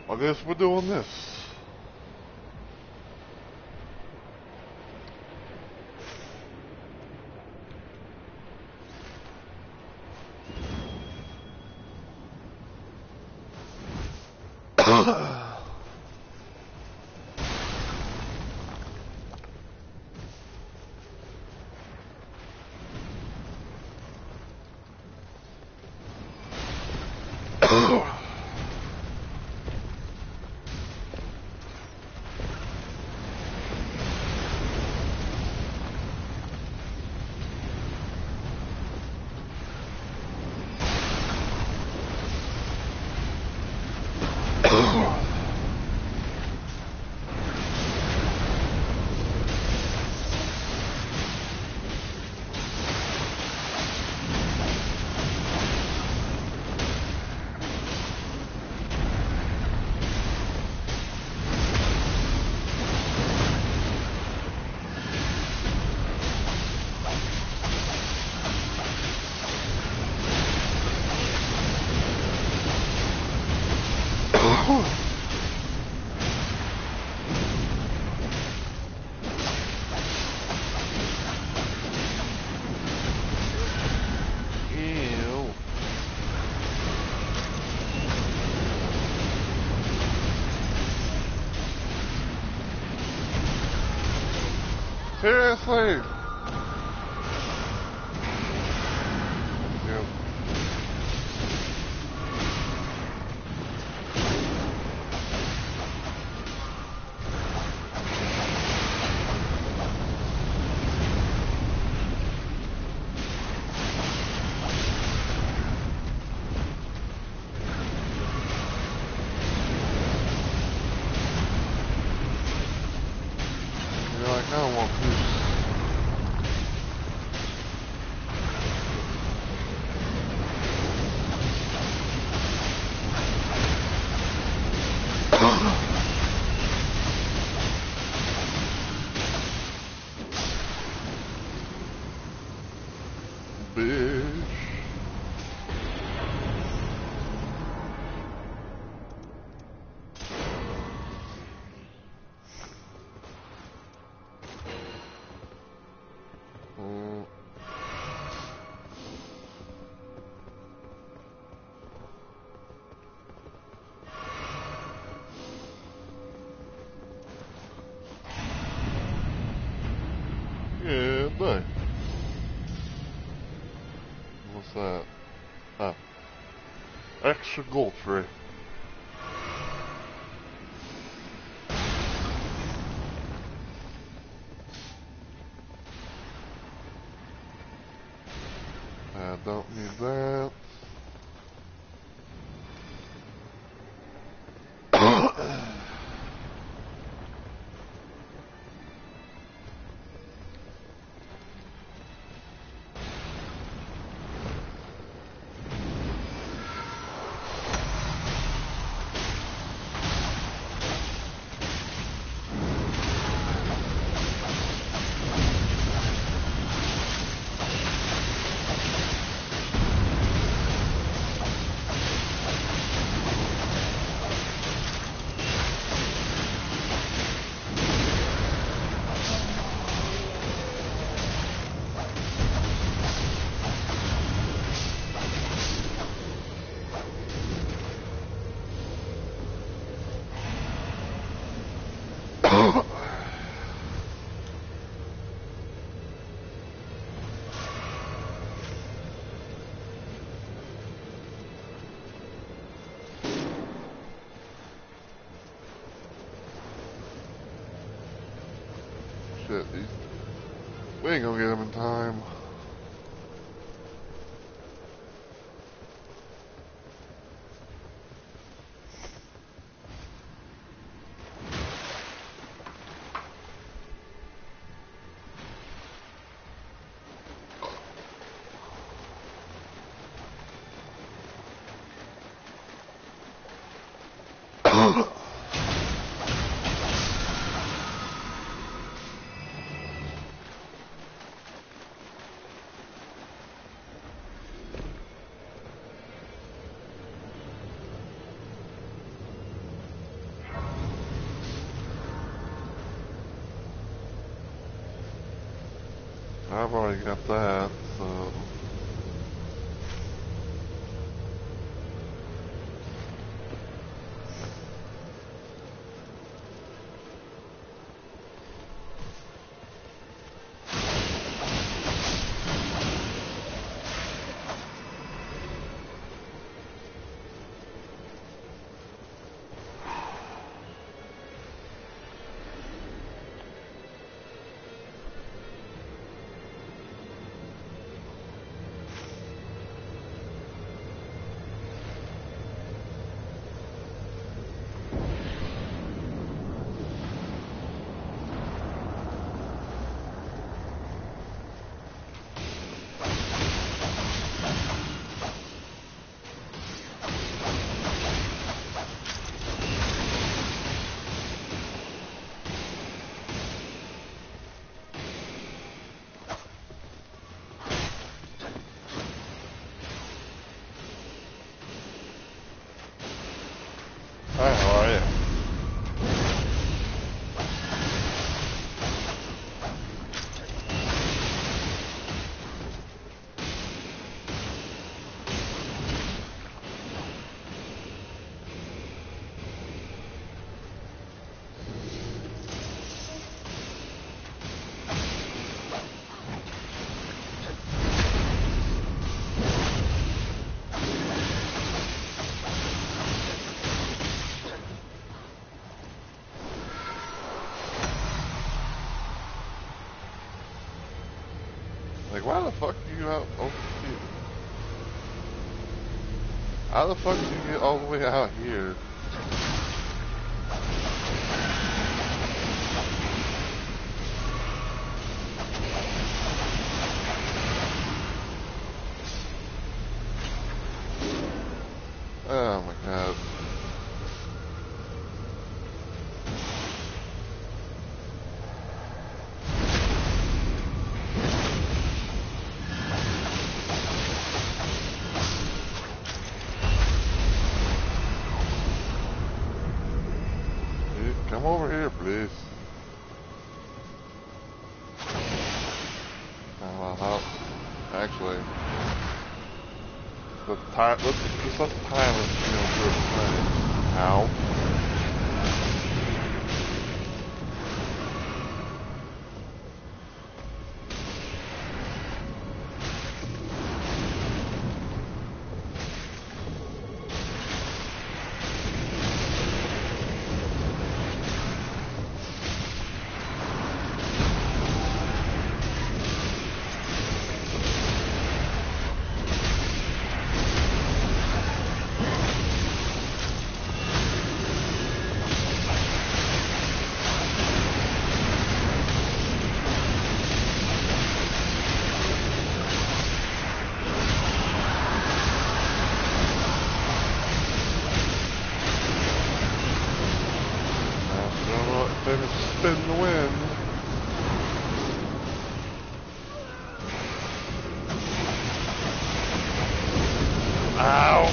I guess we're doing this. Ew. Seriously? Yep. You're like, I don't want peace. Bitch. Mm. Yeah, boy. What's that? Ah, extra gold tree. I don't need that. Shit, we ain't gonna get him in time. I've already got that, so... why the fuck are you out over here? How the fuck did you get all the way out here? Oh my god. Come over here, please. Actually, let's just let the timer, do its thing. Ow. Famous spin the wind. Ow!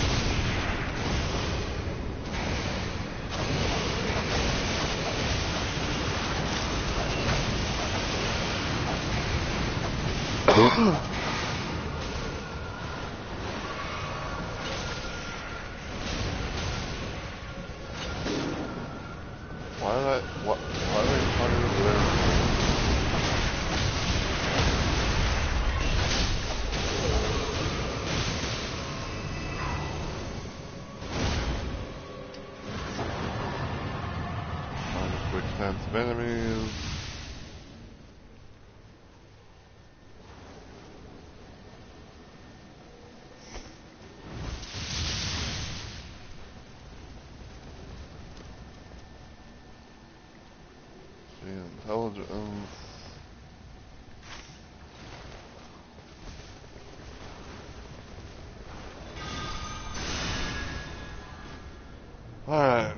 Why are they talking over there? Find a quick sense of enemies. Intelligence. Alright.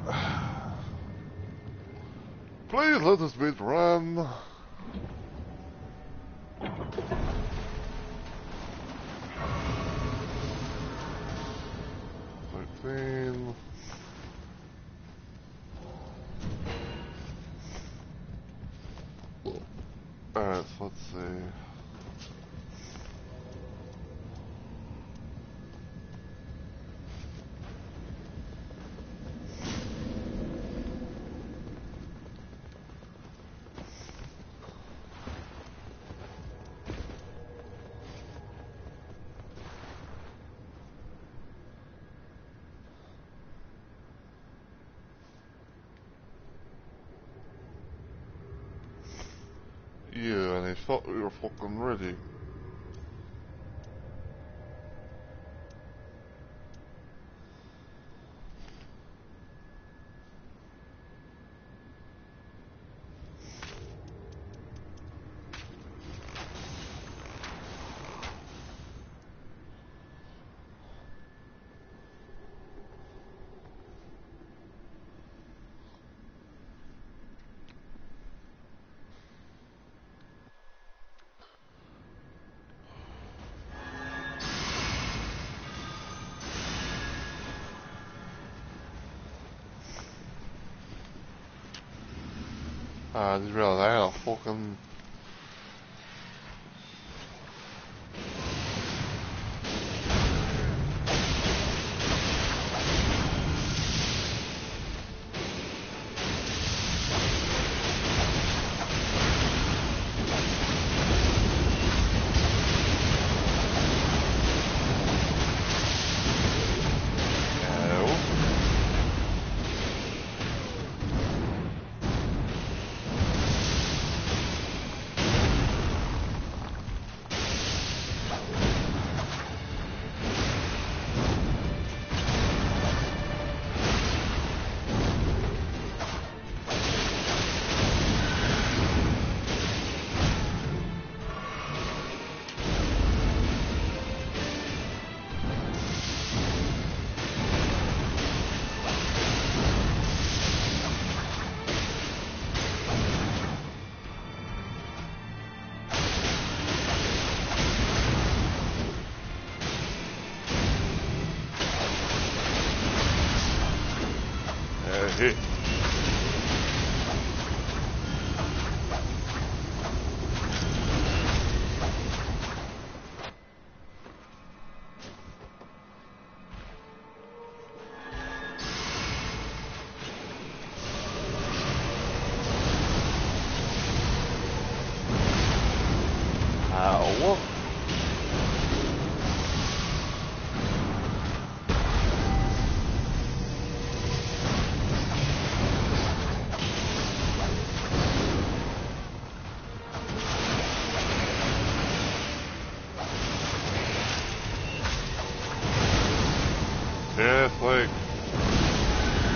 Please let this beat run. 13. Alright, so let's see. Yeah, and they thought we were fucking ready. I just realized I had a fucking... Ow. Seriously.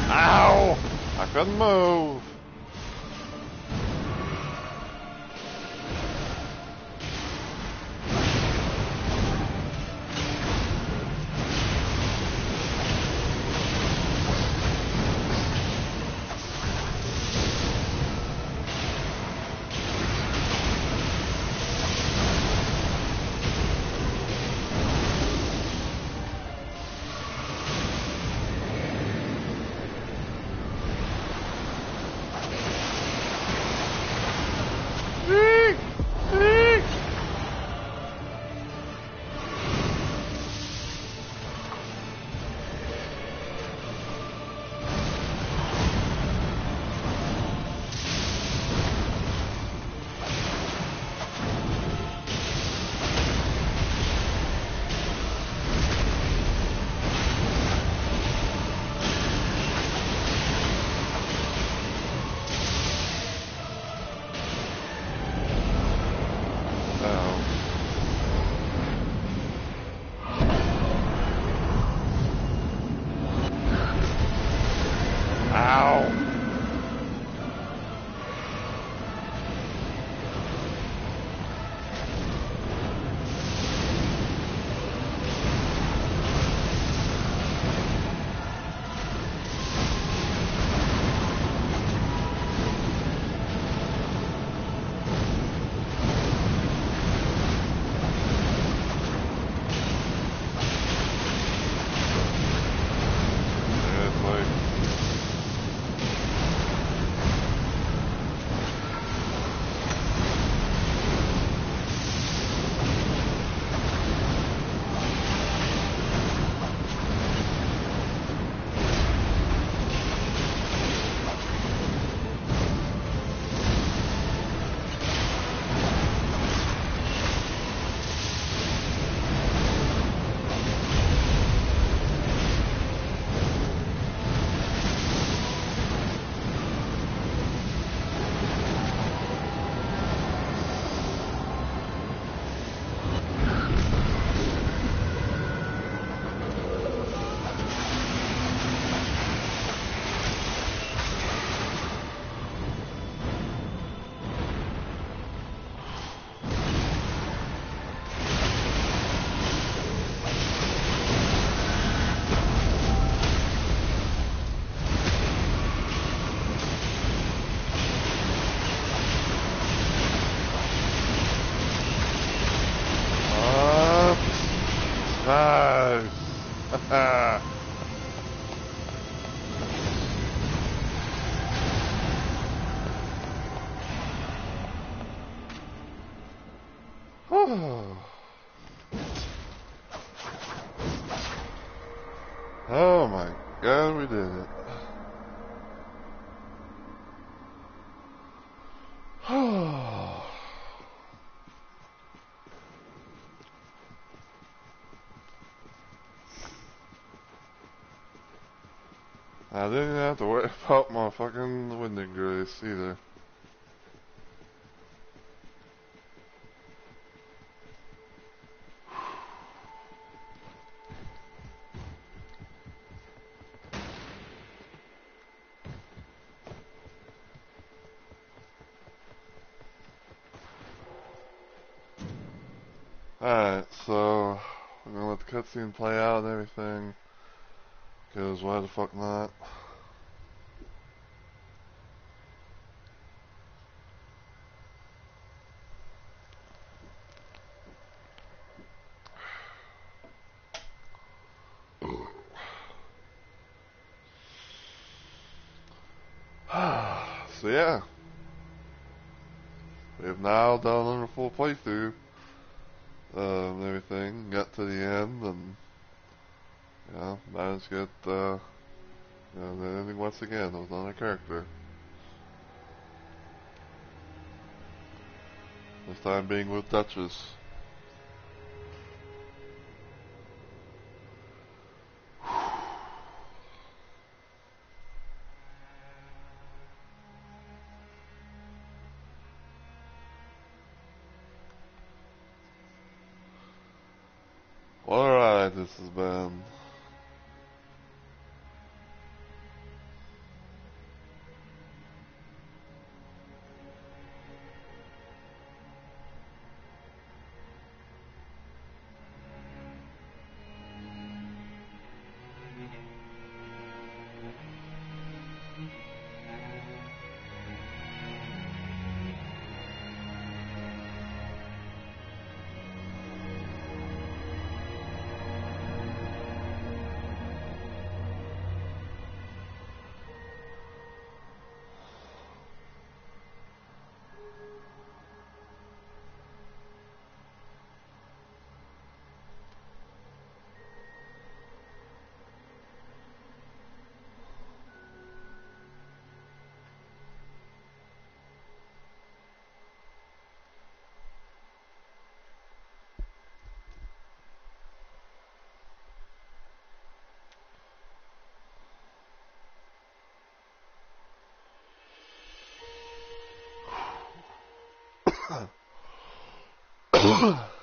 Ow! I couldn't move. Oh my god, we did it. I didn't have to worry about my fucking winding grace either. Alright, so we're gonna let the cutscene play out and everything, because why the fuck not? So yeah, we've now done a full playthrough and everything. Got to the end and managed to get the ending once again with another character. This time being with Duchess. What a ride this has been.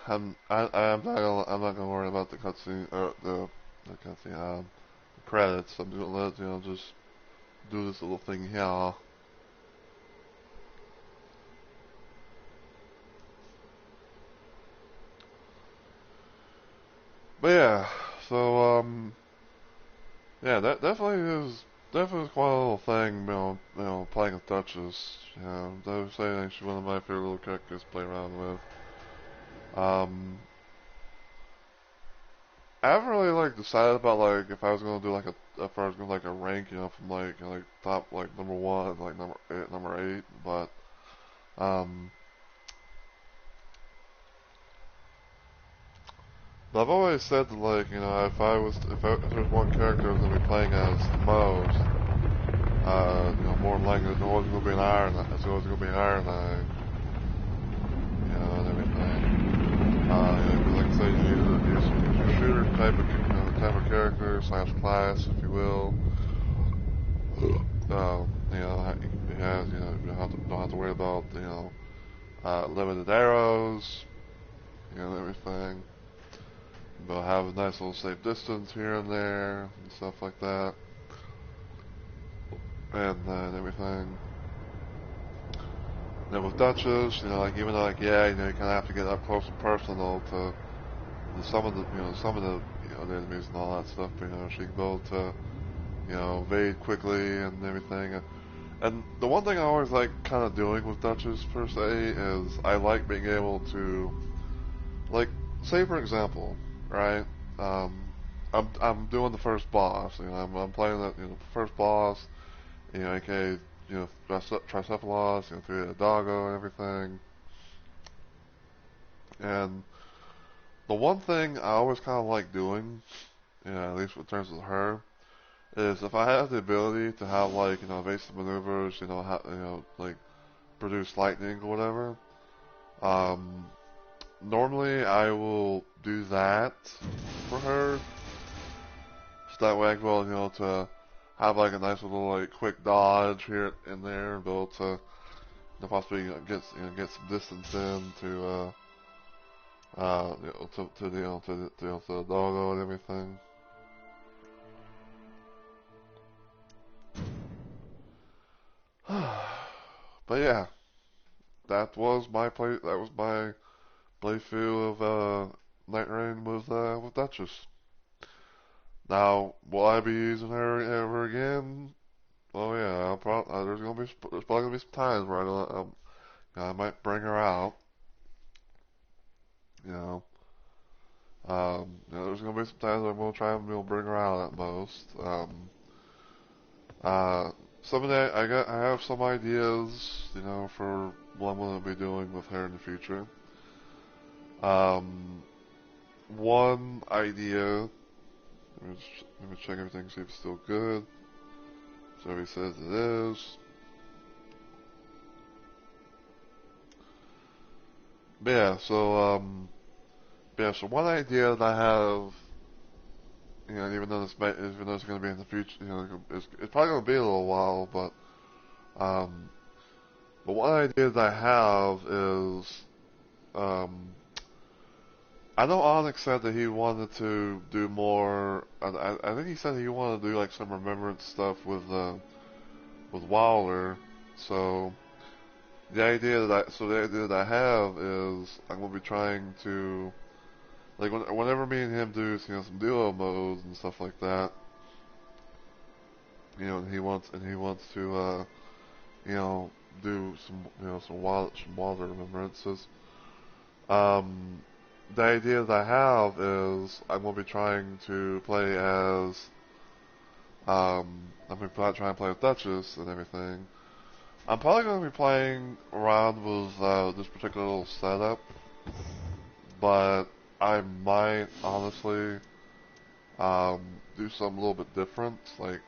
I'm not gonna worry about the cutscene or the cutscene the credits. I'm gonna let just do this little thing here. But yeah, so yeah, that definitely quite a little thing. Playing with Duchess. I would say she's one of my favorite little characters to play around with. I haven't really decided about if I was gonna do if I was gonna a rank, from top number one, number 8, but um, I've always said that if there's one character I was gonna be playing as the most, more than likely it's always gonna be an Iron, it's always gonna be an Iron Knight, and everything. Like I say, use your shooter type of character / class, if you will. It has, you don't have to worry about, limited arrows, everything. But have a nice little safe distance here and there, and stuff like that. And everything. Then with Duchess, even though, you kind of have to get up close and personal to some of the enemies and all that stuff, she can be able to, evade quickly and everything. And the one thing I always like kind of doing with Duchess, per se, is I like being able to, say for example, right? Um, I'm doing the first boss. I'm playing the first boss. aka Tricephalos, through the doggo and everything. And the one thing I always kind of like doing, at least in terms of her, is if I have the ability to have evasive maneuvers, produce lightning or whatever. Normally I will do that for her, so that way I can be able, to have a nice little quick dodge here and there, and be able to possibly get some distance in to to the doggo and everything. But yeah, that was my playthrough of Night Rain with Duchess. Now, will I be using her ever again? Oh yeah, there's probably gonna be some times where I might bring her out. You know, there's gonna be some times I'm gonna try and bring her out at most. Uh, some of that I have some ideas, you know, for what I'm gonna be doing with her in the future. Um, one idea. Let me check everything, see if it's still good. So he says it is. But yeah. So one idea that I have, you know, even though it's gonna be in the future, you know, it's probably gonna be a little while, um, but one idea that I have is, um, I know Onyx said that he wanted to do more. I think he said he wanted to do like some remembrance stuff with Wilder. So the idea that I have is I'm gonna be trying to like whenever me and him do, you know, some duo modes and stuff like that. You know, and he wants to you know, do some Wilder remembrances. Um, the idea that I have is I'm gonna be trying to play as I'm gonna try and play with Duchess and everything. I'm probably gonna be playing around with this particular little setup, but I might honestly do something a little bit different. Like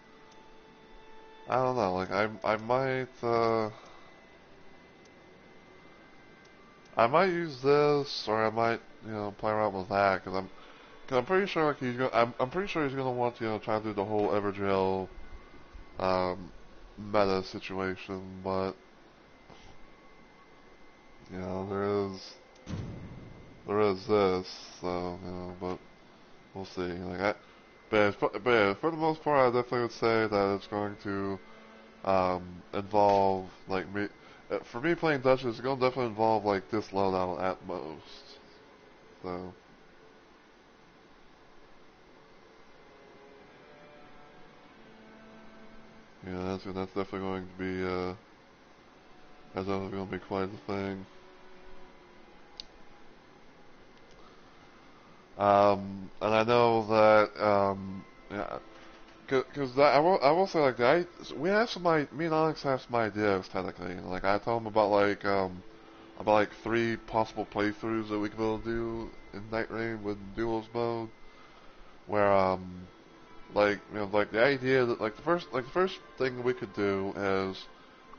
I don't know, like I might use this, or I might, you know, play around with that, cause I'm pretty sure like I'm pretty sure he's gonna want to, you know, try to do the whole Everdrill um, meta situation, but you know, there is this, so you know, but we'll see. But yeah, for the most part, I definitely would say that it's going to involve like me. For me playing Dutch, it's going to definitely involve like this loadout at most. So yeah, that's definitely going to be that's definitely going to be quite the thing. And I know that yeah, cause I will say like we have me and Onyx have some ideas technically. Like I told him about like 3 possible playthroughs that we could be able to do in Night Rain with duos mode, where like you know like the idea that like the first thing we could do is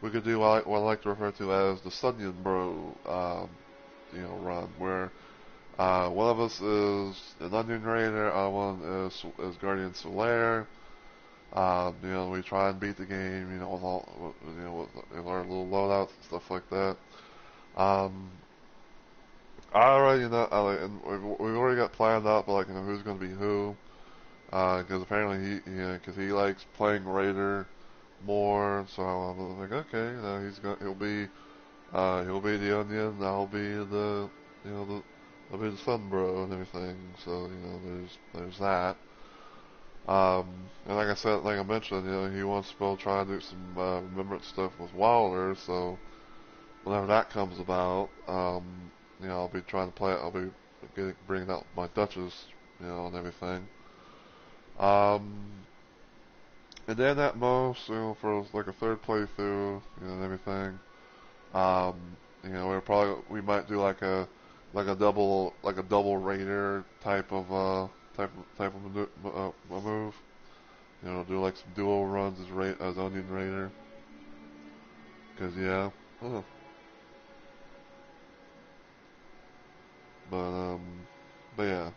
we could do what I like to refer to as the Sunyon Bro you know run, where one of us is an Onion Raider, other one is Guardian Solaire. You know, we try and beat the game, you know, with our little loadouts and stuff like that. Um, I already know, and we've already got planned out, but like, you know, who's going to be who. Because apparently because he likes playing Raider more, so I'm like, okay, you know, he'll be the Onion, I'll be you know, I'll be the Sunbro and everything. So, you know, there's that. And like I said, like I mentioned, you know, he wants to go try and do some remembrance stuff with Wilder. So whenever that comes about, you know, I'll be trying to play it. I'll be bringing out my Duchess, you know, and everything. Um, and then at most, you know, for like a third playthrough, you know, and everything, um, you know, we might do like a double raider type of a move. You know, do like some duo runs as Onion Raider. Cause yeah, huh. but um, but yeah.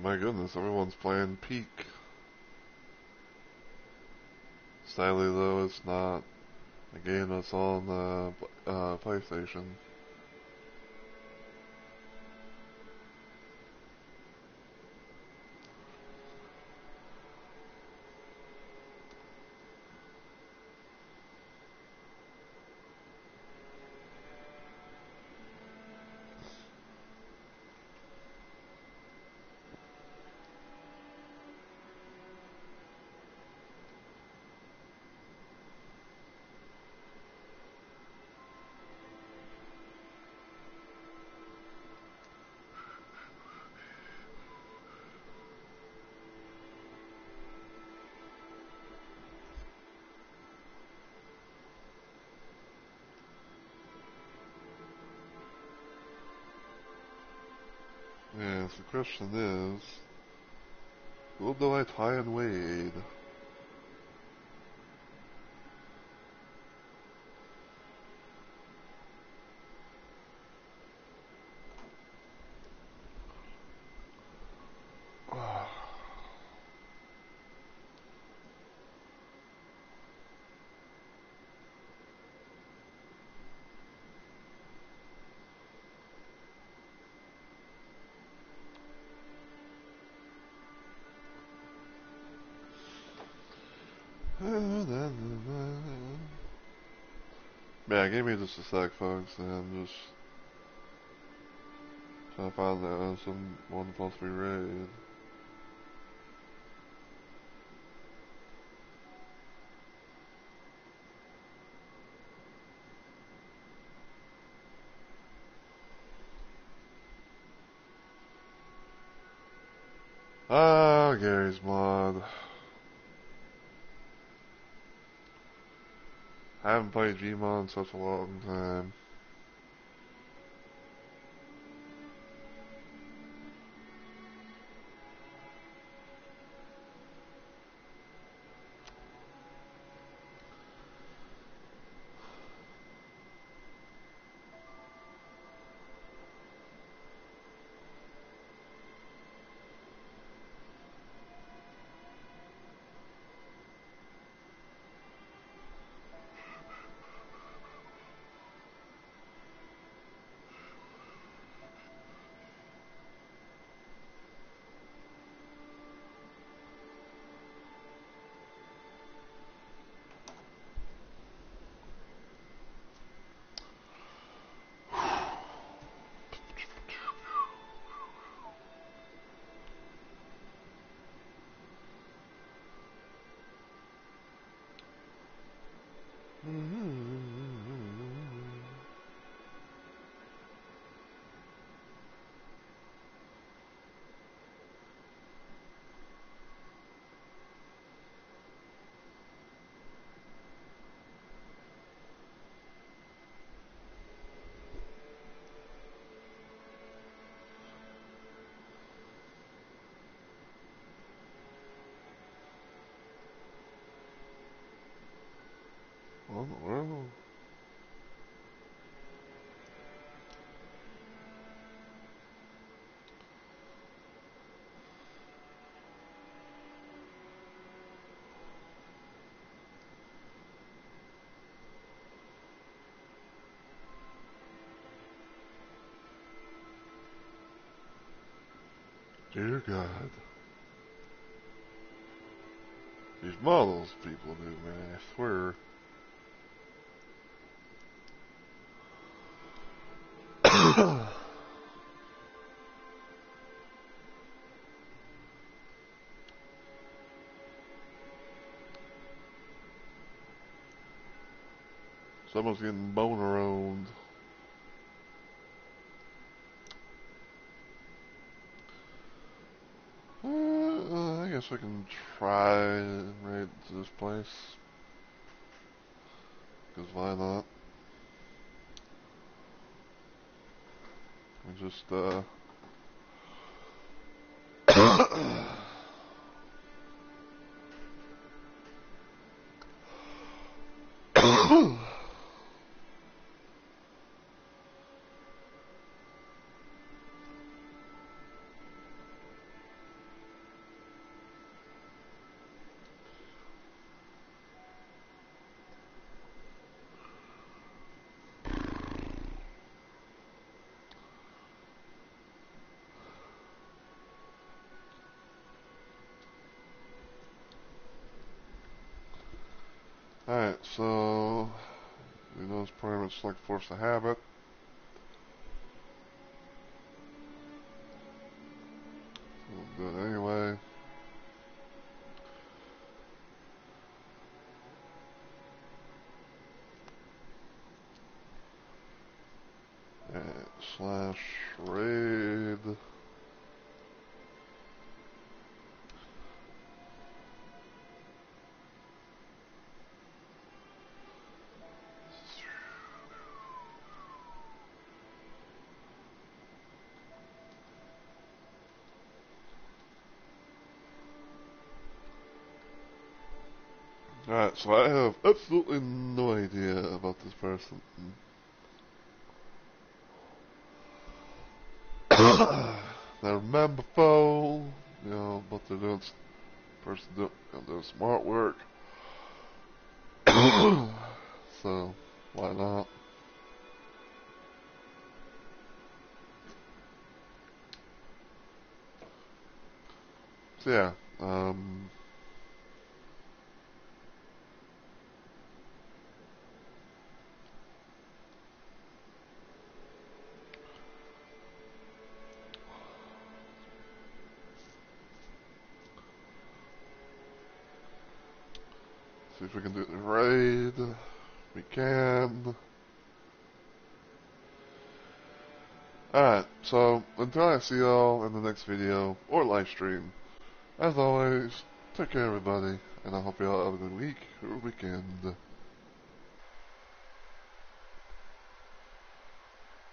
my goodness, everyone's playing Peak. Sadly though, it's not a game that's on the PlayStation. Yes, the question is, who do I tie and Wade? Yeah, give me just a sec, folks, and I'm just trying to find someone supposed to be raid. Ah, Gary's mod. I haven't played Gmod in such a long time. What in the world? Dear God. These models people do, man, I swear. Someone's getting boner-owned. I guess I can try and raid this place. Because why not? We just, so it's pretty much like force a habit. We'll do it anyway. And /raid. Alright, so I have absolutely no idea about this person. Never met before, but they're doing, person doing smart work. So, why not? So yeah, see if we can do the raid. We can. Alright, so until I see y'all in the next video or live stream, as always, take care everybody, and I hope y'all have a good week or weekend.